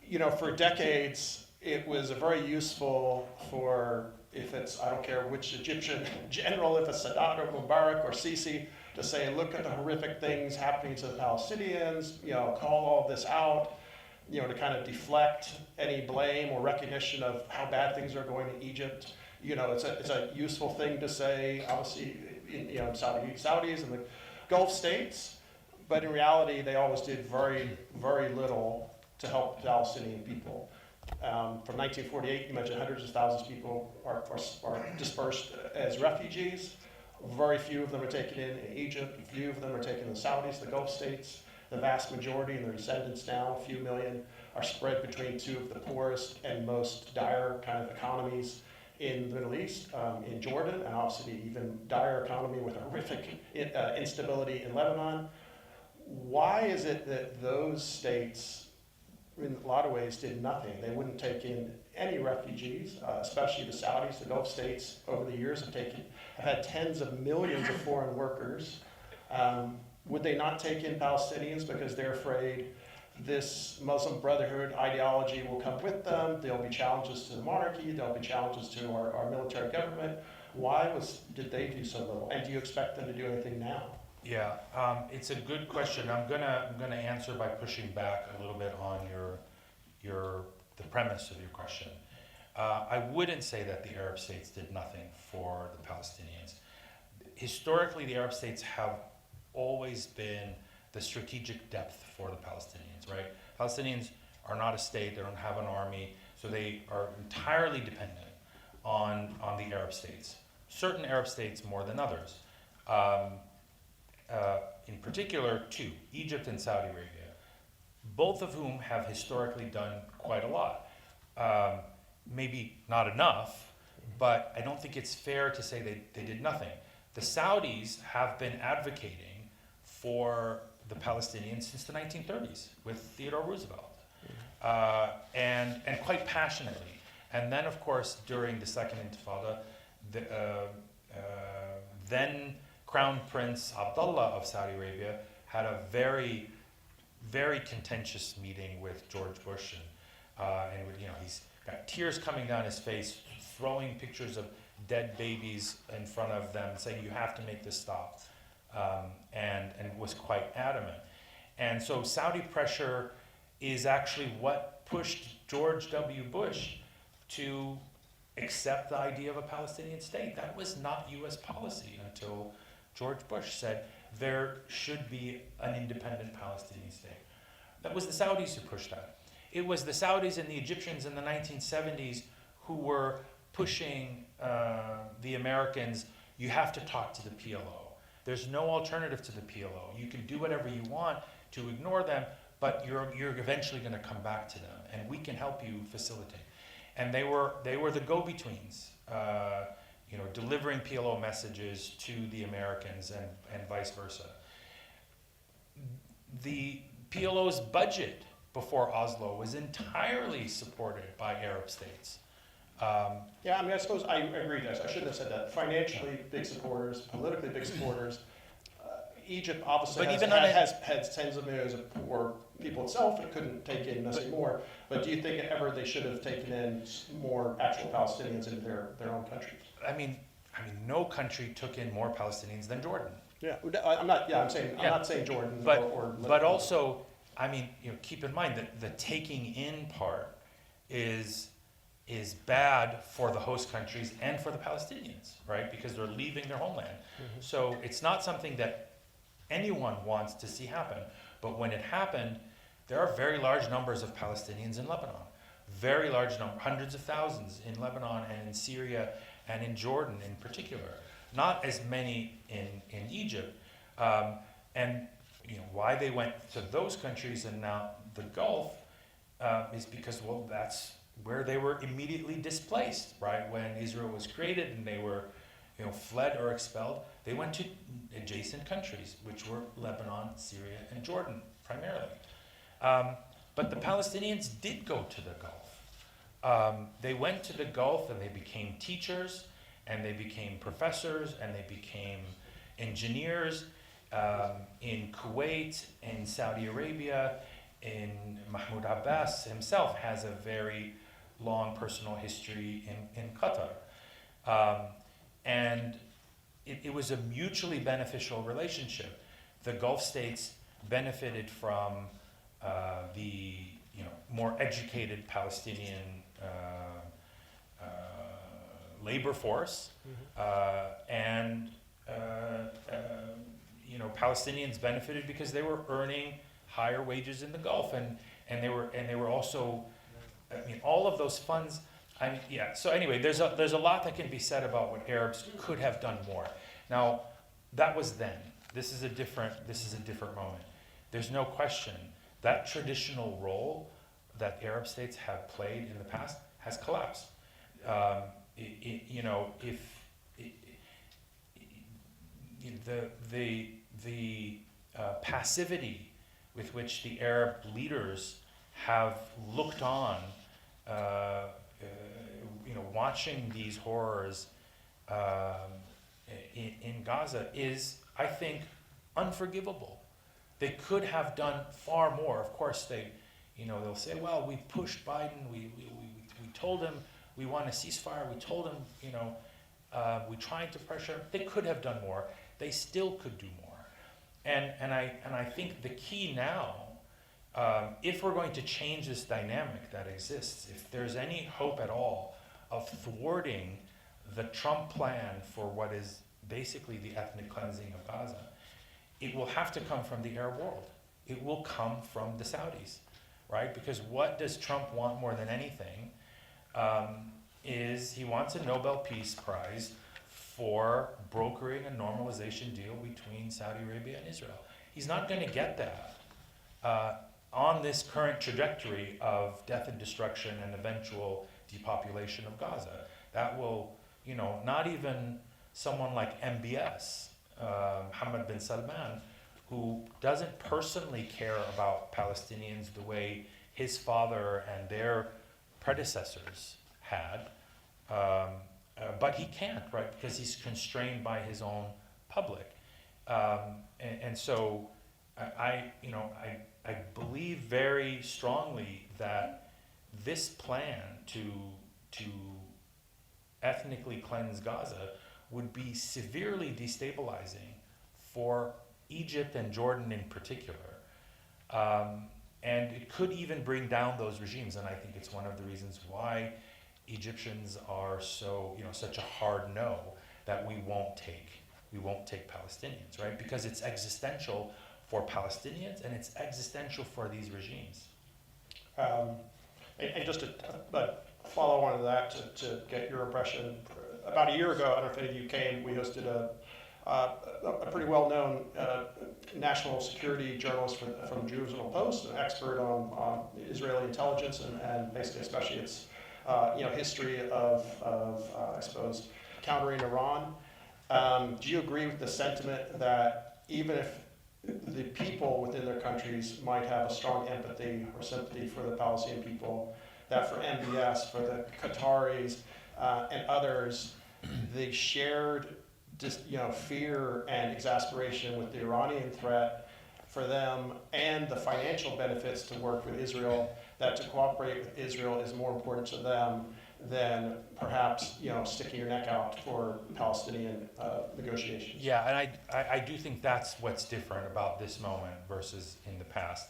You know, for decades, it was very useful for, if it's, I don't care which Egyptian general, if it's Sadat or Mubarak or Sisi, to say, look at the horrific things happening to the Palestinians, you know, call all this out, you know, to kind of deflect any blame or recognition of how bad things are going in Egypt. You know, it's a useful thing to say, obviously, you know, Saudis and the Gulf states, but in reality, they always did very, very little to help the Palestinian people. From 1948, you mentioned hundreds of thousands of people are dispersed as refugees. Very few of them are taken in Egypt, few of them are taken in the Saudis, the Gulf states. The vast majority, and their descendants now, a few million, are spread between 2 of the poorest and most dire kind of economies in the Middle East, in Jordan, and obviously even dire economy with horrific instability in Lebanon. Why is it that those states, in a lot of ways, did nothing? They wouldn't take in any refugees, especially the Saudis. The Gulf states over the years have had tens of millions of foreign workers. Would they not take in Palestinians because they're afraid this Muslim Brotherhood ideology will come with them? There'll be challenges to the monarchy. There'll be challenges to our military government. Why did they do so little? And do you expect them to do anything now? Yeah, it's a good question. I'm gonna answer by pushing back a little bit on the premise of your question. I wouldn't say that the Arab states did nothing for the Palestinians. Historically, the Arab states have always been the strategic depth for the Palestinians, right? Palestinians are not a state, they don't have an army, so they are entirely dependent on the Arab states. Certain Arab states more than others. In particular, 2, Egypt and Saudi Arabia, both of whom have historically done quite a lot. Maybe not enough, but I don't think it's fair to say they did nothing. The Saudis have been advocating for the Palestinians since the 1930s with Theodore Roosevelt, and quite passionately. And then, of course, during the Second Intifada, then Crown Prince Abdullah of Saudi Arabia had a very, very contentious meeting with George Bush, and you know, he's got tears coming down his face, throwing pictures of dead babies in front of them, saying, you have to make this stop, and was quite adamant. And so Saudi pressure is actually what pushed George W. Bush to accept the idea of a Palestinian state. That was not U.S. policy until George Bush said there should be an independent Palestinian state. That was the Saudis who pushed that. It was the Saudis and the Egyptians in the 1970s who were pushing the Americans, you have to talk to the PLO. There's no alternative to the PLO. You can do whatever you want to ignore them, but you're eventually going to come back to them, and we can help you facilitate. And they were the go-betweens, delivering PLO messages to the Americans and vice versa. The PLO's budget before Oslo was entirely supported by Arab states. Yeah, I mean, I suppose I agree, guys. I shouldn't have said that. Financially, big supporters, politically, big supporters. Egypt obviously has tens of millions of poor people itself. It couldn't take in nothing more. But do you think ever they should have taken in more actual Palestinians into their own country? I mean, no country took in more Palestinians than Jordan. Yeah, I'm not. Yeah, I'm not saying Jordan, but also, I mean, keep in mind that the taking in part is bad for the host countries and for the Palestinians, right? Because they're leaving their homeland. Mm-hmm. So it's not something that anyone wants to see happen. But when it happened, there are very large numbers of Palestinians in Lebanon. Very large number, hundreds of thousands in Lebanon and in Syria and in Jordan in particular. Not as many in Egypt. And why they went to those countries and now the Gulf is because, well, that's where they were immediately displaced, right? When Israel was created and they were fled or expelled, they went to adjacent countries, which were Lebanon, Syria, and Jordan, primarily. But the Palestinians did go to the Gulf. They went to the Gulf and they became teachers, and they became professors, and they became engineers in Kuwait, in Saudi Arabia, in Mahmoud Abbas himself has a very long personal history in Qatar. And it was a mutually beneficial relationship. The Gulf states benefited from the more educated Palestinian labor force, and Palestinians benefited because they were earning higher wages in the Gulf, and they were also, all of those funds. So anyway, there's a lot that can be said about what Arabs could have done more. Now, that was then. This is a different moment. There's no question that traditional role that Arab states have played in the past has collapsed. The passivity with which the Arab leaders have looked on, watching these horrors in Gaza is, I think, unforgivable. They could have done far more. Of course, they'll say, well, we pushed Biden. We told him we want a ceasefire. We told him, we tried to pressure him. They could have done more. They still could do more. And I think the key now, if we're going to change this dynamic that exists, if there's any hope at all of thwarting the Trump plan for what is basically the ethnic cleansing of Gaza, it will have to come from the Arab world. It will come from the Saudis, right? Because what does Trump want more than anything is he wants a Nobel Peace Prize for brokering a normalization deal between Saudi Arabia and Israel. He's not going to get that on this current trajectory of death and destruction and eventual depopulation of Gaza. That will, not even someone like MBS, Mohammed bin Salman, who doesn't personally care about Palestinians the way his father and their predecessors had, but he can't, right? Because he's constrained by his own public, and so I believe very strongly that this plan to ethnically cleanse Gaza would be severely destabilizing for Egypt and Jordan in particular, and it could even bring down those regimes. And I think it's one of the reasons why Egyptians are such a hard no that we won't take Palestinians, right? Because it's existential for Palestinians and it's existential for these regimes. And just to follow on to that, to get your impression, about a year ago, I don't know if any of you came, we hosted a pretty well-known national security journalist from the Jerusalem Post, an expert on Israeli intelligence and basically especially its history of I suppose, countering Iran. Do you agree with the sentiment that even if the people within their countries might have a strong empathy or sympathy for the Palestinian people, that for MBS, for the Qataris, and others, the shared fear and exasperation with the Iranian threat for them and the financial benefits to work with Israel, that to cooperate with Israel is more important to them than perhaps sticking your neck out for Palestinian negotiations? Yeah, and I do think that's what's different about this moment versus in the past.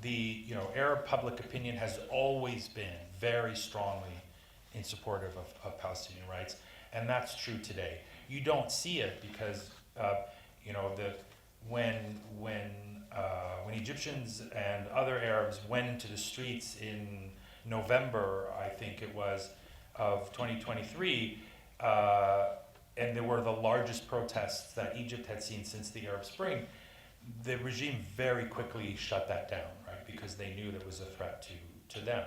The Arab public opinion has always been very strongly in support of Palestinian rights, and that's true today. You don't see it because when Egyptians and other Arabs went into the streets in November, I think it was, of 2023, and there were the largest protests that Egypt had seen since the Arab Spring, the regime very quickly shut that down, right? Because they knew there was a threat to them.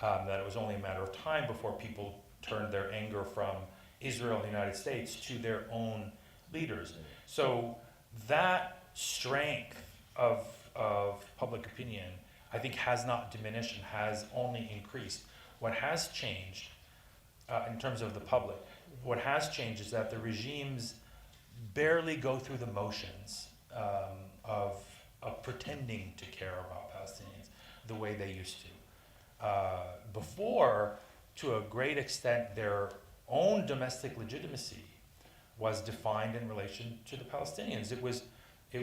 That it was only a matter of time before people turned their anger from Israel and the United States to their own leaders. So that strength of public opinion, I think, has not diminished and has only increased. What has changed in terms of the public, what has changed is that the regimes barely go through the motions of pretending to care about Palestinians the way they used to. Before, to a great extent, their own domestic legitimacy was defined in relation to the Palestinians. It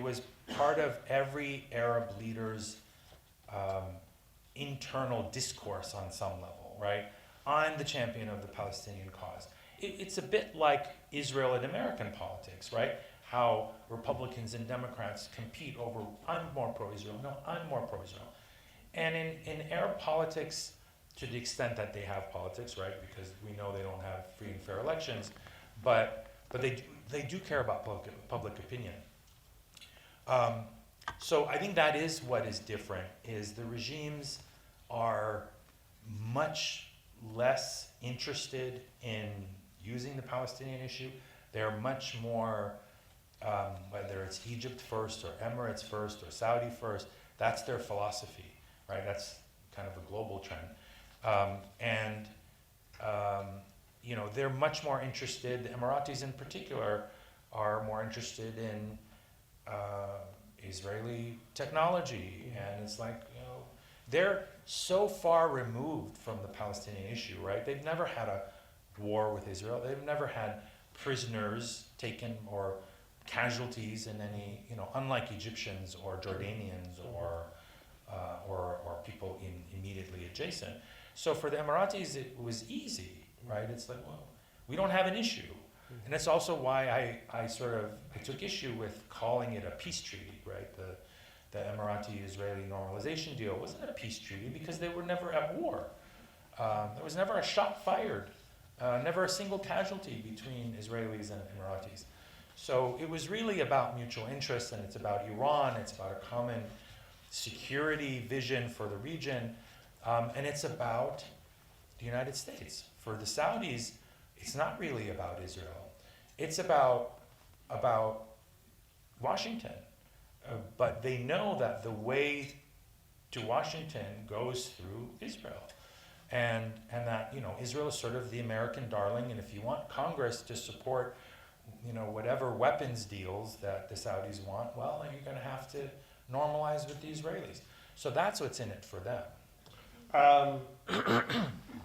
was part of every Arab leader's internal discourse on some level, right? I'm the champion of the Palestinian cause. It's a bit like Israel and American politics, right? How Republicans and Democrats compete over, I'm more pro-Israel, no, I'm more pro-Israel. And in Arab politics, to the extent that they have politics, right? Because we know they don't have free and fair elections, but they do care about public opinion. So I think that is what is different, is the regimes are much less interested in using the Palestinian issue. They're much more, whether it's Egypt first or Emirates first or Saudi first, that's their philosophy, right? That's kind of a global trend. They're much more interested, the Emiratis in particular, are more interested in Israeli technology. And it's like, they're so far removed from the Palestinian issue, right? They've never had a war with Israel. They've never had prisoners taken or casualties in any, unlike Egyptians or Jordanians or people immediately adjacent. So for the Emiratis, it was easy, right? It's like, well, we don't have an issue. And that's also why I took issue with calling it a peace treaty, right? The Emirati-Israeli normalization deal wasn't a peace treaty because they were never at war. There was never a shot fired, never a single casualty between Israelis and Emiratis. So it was really about mutual interests, and it's about Iran, it's about a common security vision for the region, and it's about the United States. For the Saudis, it's not really about Israel. It's about Washington. But they know that the way to Washington goes through Israel. And that, Israel is sort of the American darling, and if you want Congress to support, whatever weapons deals that the Saudis want, well, then you're going to have to normalize with the Israelis. So that's what's in it for them.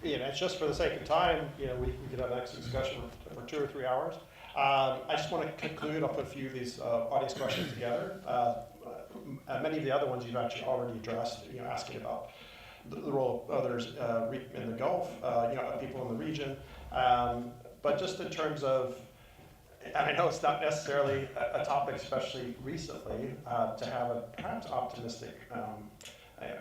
It's just for the sake of time, we could have next discussion for 2 or 3 hours. I just want to conclude. I'll put a few of these audience questions together. Many of the other ones you've actually already addressed, asking about the role of others in the Gulf, people in the region. But just in terms of, and I know it's not necessarily a topic, especially recently, to have a perhaps optimistic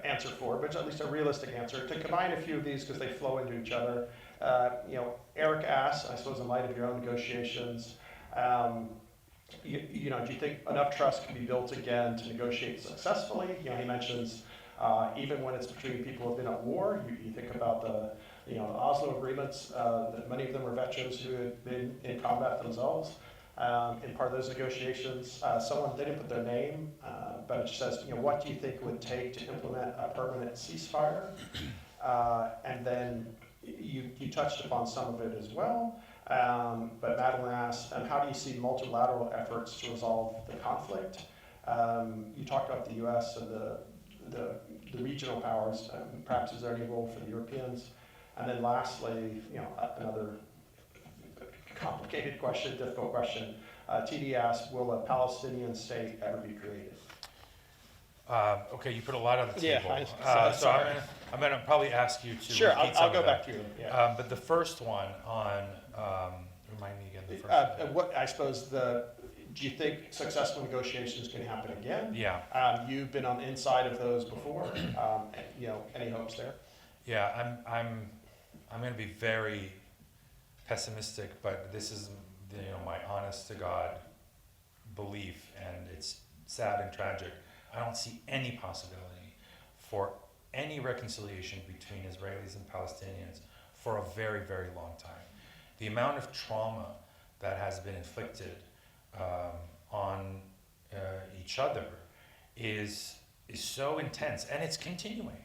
answer for, but at least a realistic answer, to combine a few of these because they flow into each other. Eric asked, I suppose in light of your own negotiations, do you think enough trust can be built again to negotiate successfully? He mentions even when it's between people who have been at war, you think about the Oslo agreements, that many of them were veterans who had been in combat themselves. In part of those negotiations, someone didn't put their name, but it just says, what do you think it would take to implement a permanent ceasefire? And then you touched upon some of it as well. But Madeline asked, how do you see multilateral efforts to resolve the conflict? You talked about the U.S. and the regional powers. Perhaps is there any role for the Europeans? And then lastly, another complicated question, difficult question. TD asked, will a Palestinian state ever be created? Okay, you put a lot on the table. So sorry. I'm gonna probably ask you to Sure, repeat I'll some go of back that. to you. Yeah. But the first one on, remind me again the first one. What I suppose do you think successful negotiations can happen again? Yeah. You've been on the inside of those before. Any hopes there? Yeah, I'm going to be very pessimistic, but this is my honest to God belief, and it's sad and tragic. I don't see any possibility for any reconciliation between Israelis and Palestinians for a very, very long time. The amount of trauma that has been inflicted on each other is so intense, and it's continuing.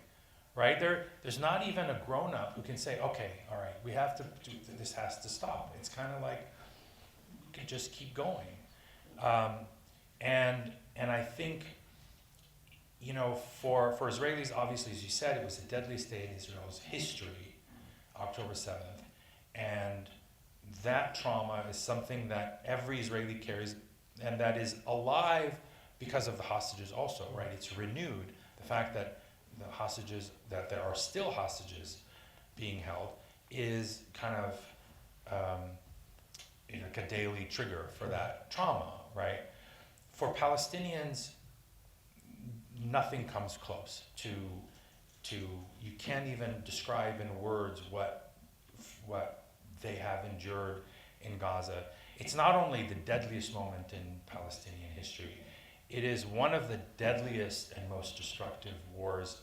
Right? There's not even a grown-up who can say, okay, all right, we have to do this, has to stop. It's kind of like we can just keep going. And I think, for Israelis, obviously, as you said, it was the deadliest day in Israel's history, October 7th. And that trauma is something that every Israeli carries, and that is alive because of the hostages also, right? It's renewed. The fact that the hostages, that there are still hostages being held, is kind of like a daily trigger for that trauma, right? For Palestinians, nothing comes close to you can't even describe in words what they have endured in Gaza. It's not only the deadliest moment in Palestinian history, it is one of the deadliest and most destructive wars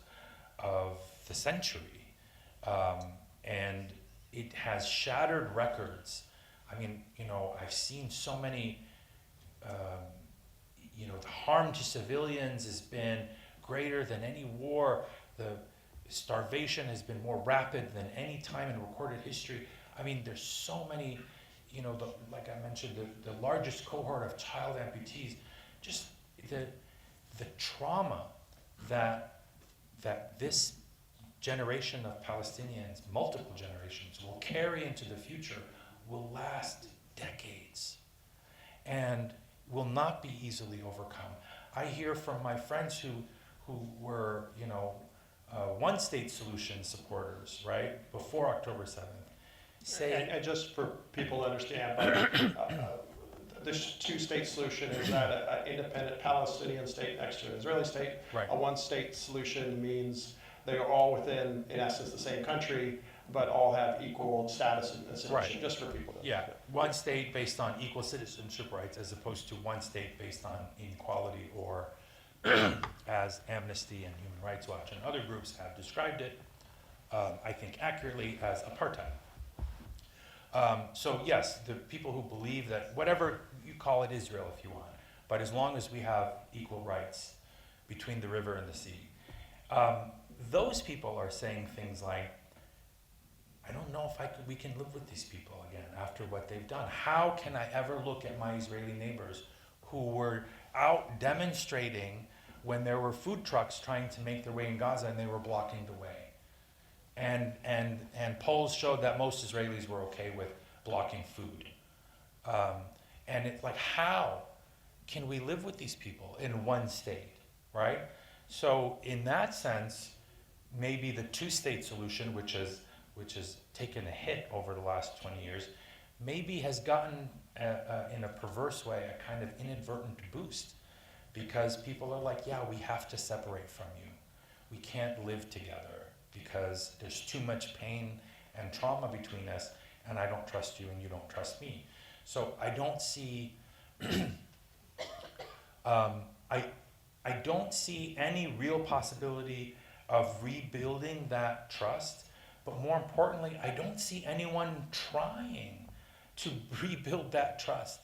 of the century. And it has shattered records. I mean, I've seen so many, the harm to civilians has been greater than any war. The starvation has been more rapid than any time in recorded history. I mean, there's so many, like I mentioned, the largest cohort of child amputees. Just the trauma that this generation of Palestinians, multiple generations, will carry into the future will last decades and will not be easily overcome. I hear from my friends who were, one-state solution supporters, right, before October 7th, say... And just for people to understand, this two-state solution is that an independent Palestinian state next to an Israeli state. Right. A one-state solution means they are all within, in essence, the same country, but all have equal status and citizenship, Right. just for people to Yeah, one state based on equal citizenship rights as opposed to one state based on inequality, or as Amnesty and Human Rights Watch and other groups have described it, I think accurately, as apartheid. So yes, the people who believe that, whatever you call it, Israel if you want, but as long as we have equal rights between the river and the sea, those people are saying things like, I don't know if we can live with these people again after what they've done. How can I ever look at my Israeli neighbors who were out demonstrating when there were food trucks trying to make their way in Gaza and they were blocking the way? And polls showed that most Israelis were okay with blocking food. And it's like, how can we live with these people in one state, right? So in that sense, maybe the two-state solution, which has taken a hit over the last 20 years, maybe has gotten, in a perverse way, a kind of inadvertent boost, because people are like, yeah, we have to separate from you. We can't live together because there's too much pain and trauma between us, and I don't trust you and you don't trust me. So I don't see, I don't see any real possibility of rebuilding that trust, but more importantly, I don't see anyone trying to rebuild that trust,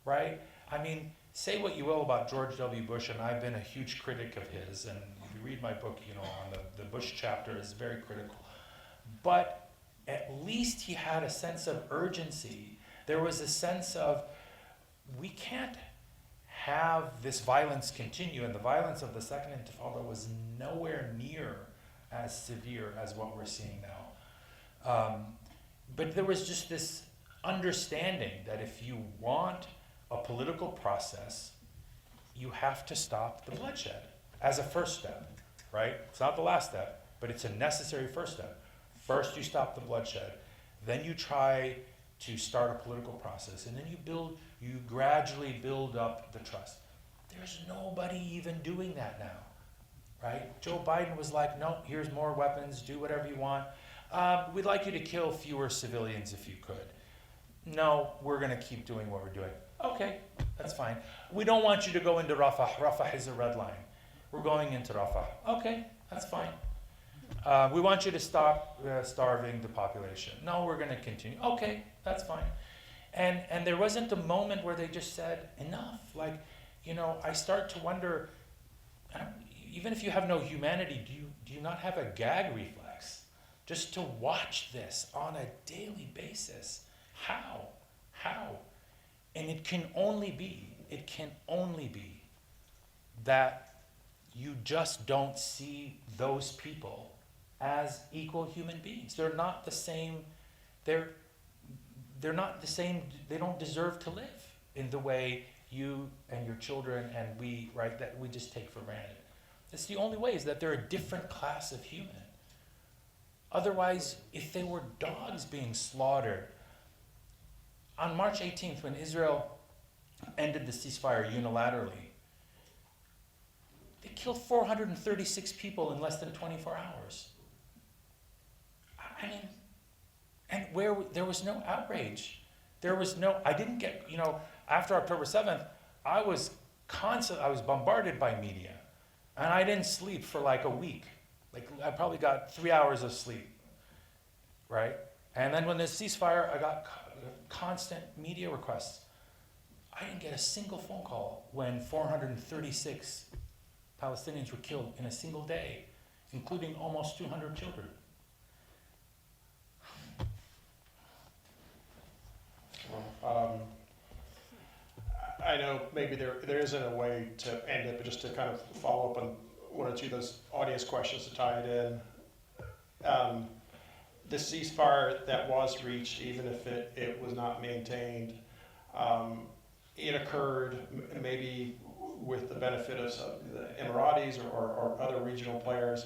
right? I mean, say what you will about George W. Bush, and I've been a huge critic of his, and if you read my book, you know, on the Bush chapter is very critical. But at least he had a sense of urgency. There was a sense of, we can't have this violence continue, and the violence of the Second Intifada was nowhere near as severe as what we're seeing now. But there was just this understanding that if you want a political process, you have to stop the bloodshed as a first step, right? It's not the last step, but it's a necessary first step. First, you stop the bloodshed. Then you try to start a political process, and then you gradually build up the trust. There's nobody even doing that now, right? Joe Biden was like, no, here's more weapons, do whatever you want. We'd like you to kill fewer civilians if you could. No, we're gonna keep doing what we're doing. Okay, that's fine. We don't want you to go into Rafah. Rafah is a red line. We're going into Rafah. Okay, that's fine. We want you to stop starving the population. No, we're going to continue. Okay, that's fine. And there wasn't a moment where they just said, enough. Like, you know, I start to wonder, even if you have no humanity, do you not have a gag reflex? Just to watch this on a daily basis. How? And it can only be that you just don't see those people as equal human beings. They're not the same, they're not the same, they don't deserve to live in the way you and your children and we, right, that we just take for granted. It's the only way, is that they're a different class of human. Otherwise, if they were dogs being slaughtered, on March 18th, when Israel ended the ceasefire unilaterally, they killed 436 people in less than 24 hours. I mean, and where there was no outrage. I didn't get, you know, after October 7th, I was bombarded by media. And I didn't sleep for like a week. Like, I probably got 3 hours of sleep, right? And then when the ceasefire, I got constant media requests. I didn't get a single phone call when 436 Palestinians were killed in a single day, including almost 200 children. I know maybe there isn't a way to end it, but just to kind of follow up on one or two of those audience questions to tie it in. The ceasefire that was reached, even if it was not maintained, it occurred maybe with the benefit of the Emiratis or other regional players.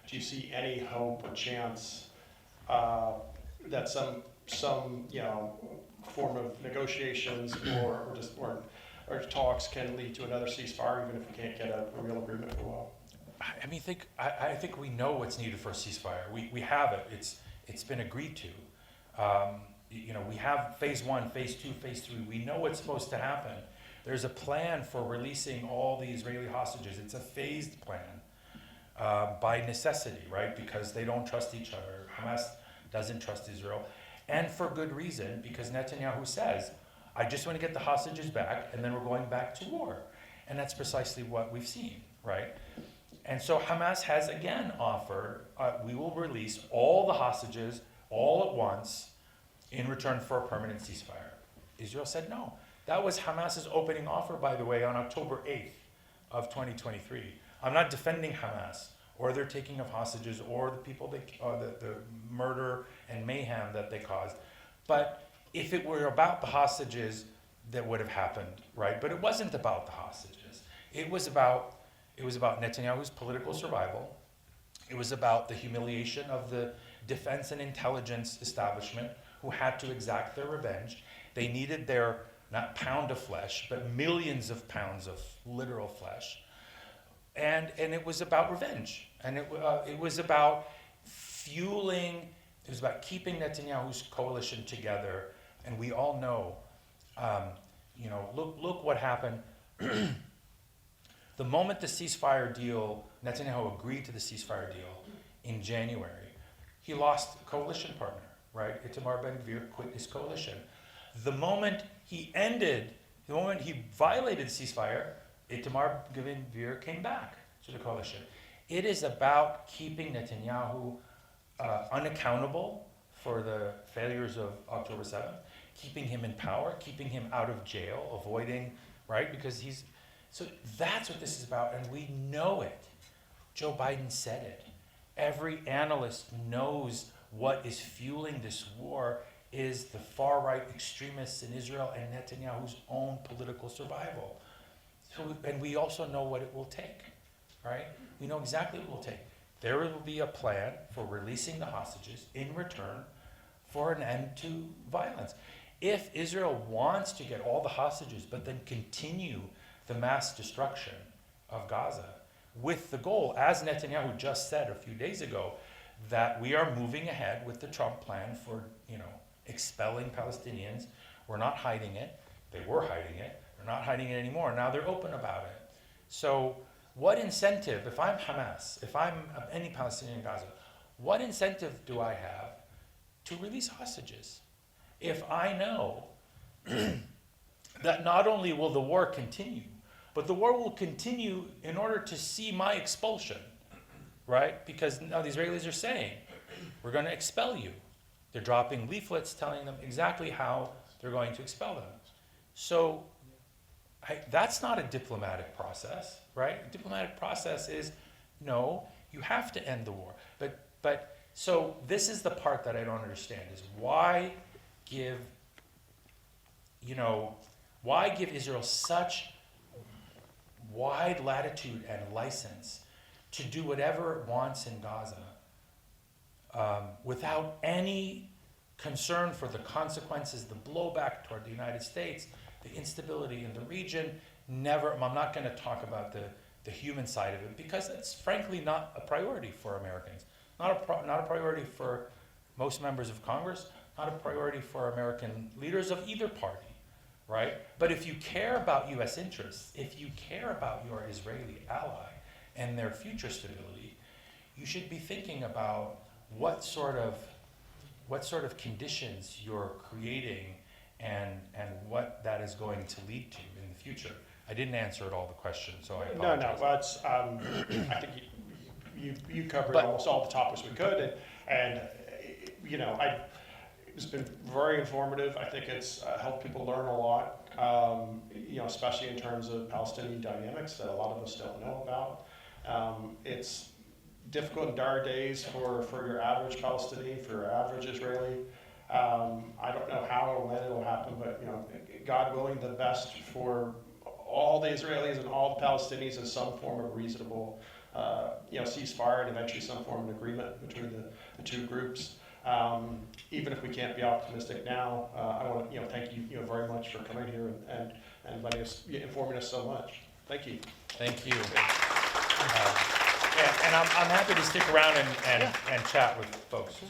Do you see any hope or chance that some form of negotiations or talks can lead to another ceasefire, even if we can't get a real agreement for a while? I mean, I think we know what's needed for a ceasefire. We have it. It's been agreed to. We have phase 1, phase 2, phase 3. We know what's supposed to happen. There's a plan for releasing all the Israeli hostages. It's a phased plan by necessity, right? Because they don't trust each other. Hamas doesn't trust Israel. And for good reason, because Netanyahu says, I just want to get the hostages back, and then we're going back to war. And that's precisely what we've seen, right? And so Hamas has again offered, we will release all the hostages all at once in return for a permanent ceasefire. Israel said no. That was Hamas's opening offer, by the way, on October 8th of 2023. I'm not defending Hamas or their taking of hostages or the people, the murder and mayhem that they caused. But if it were about the hostages, that would have happened, right? But it wasn't about the hostages. It was about Netanyahu's political survival. It was about the humiliation of the defense and intelligence establishment who had to exact their revenge. They needed their, not pound of flesh, but millions of pounds of literal flesh. And it was about revenge. And it was about fueling, it was about keeping Netanyahu's coalition together. And we all know, look what happened. The moment the ceasefire deal, Netanyahu agreed to the ceasefire deal in January, he lost a coalition partner, right? Itamar Ben-Gvir quit his coalition. The moment he violated the ceasefire, Itamar Ben-Gvir came back to the coalition. It is about keeping Netanyahu unaccountable for the failures of October 7th, keeping him in power, keeping him out of jail, avoiding, right? Because so that's what this is about, and we know it. Joe Biden said it. Every analyst knows what is fueling this war is the far-right extremists in Israel and Netanyahu's own political survival. And we also know what it will take, right? We know exactly what it will take. There will be a plan for releasing the hostages in return for an end to violence. If Israel wants to get all the hostages, but then continue the mass destruction of Gaza, with the goal, as Netanyahu just said a few days ago, that we are moving ahead with the Trump plan for, expelling Palestinians. We're not hiding it. They were hiding it. They're not hiding it anymore. Now they're open about it. So what incentive, if I'm Hamas, if I'm any Palestinian in Gaza, what incentive do I have to release hostages? If I know that not only will the war continue, but the war will continue in order to see my expulsion, right? Because now the Israelis are saying, we're going to expel you. They're dropping leaflets telling them exactly how they're going to expel them. So that's not a diplomatic process, right? A diplomatic process is, no, you have to end the war. But so this is the part that I don't understand, is why give Israel such wide latitude and license to do whatever it wants in Gaza without any concern for the consequences, the blowback toward the United States, the instability in the region. Never, I'm not going to talk about the human side of it, because it's frankly not a priority for Americans, not a priority for most members of Congress, not a priority for American leaders of either party. Right? But if you care about U.S. interests, if you care about your Israeli ally and their future stability, you should be thinking about what sort of conditions you're creating and what that is going to lead to in the future. I didn't answer all the questions, so I apologize. No. Well, I think you covered almost all the topics we could, and it's been very informative. I think it's helped people learn a lot, especially in terms of Palestinian dynamics that a lot of us don't know about. It's difficult and dire days for your average Palestinian, for your average Israeli. I don't know how or when it'll happen, but God willing, the best for all the Israelis and all the Palestinians is some form of reasonable, ceasefire and eventually some form of agreement between the two groups. Even if we can't be optimistic now, I want to thank you very much for coming here and letting us informing us so much. Thank you. Thank you. And I'm happy to stick around and chat with folks.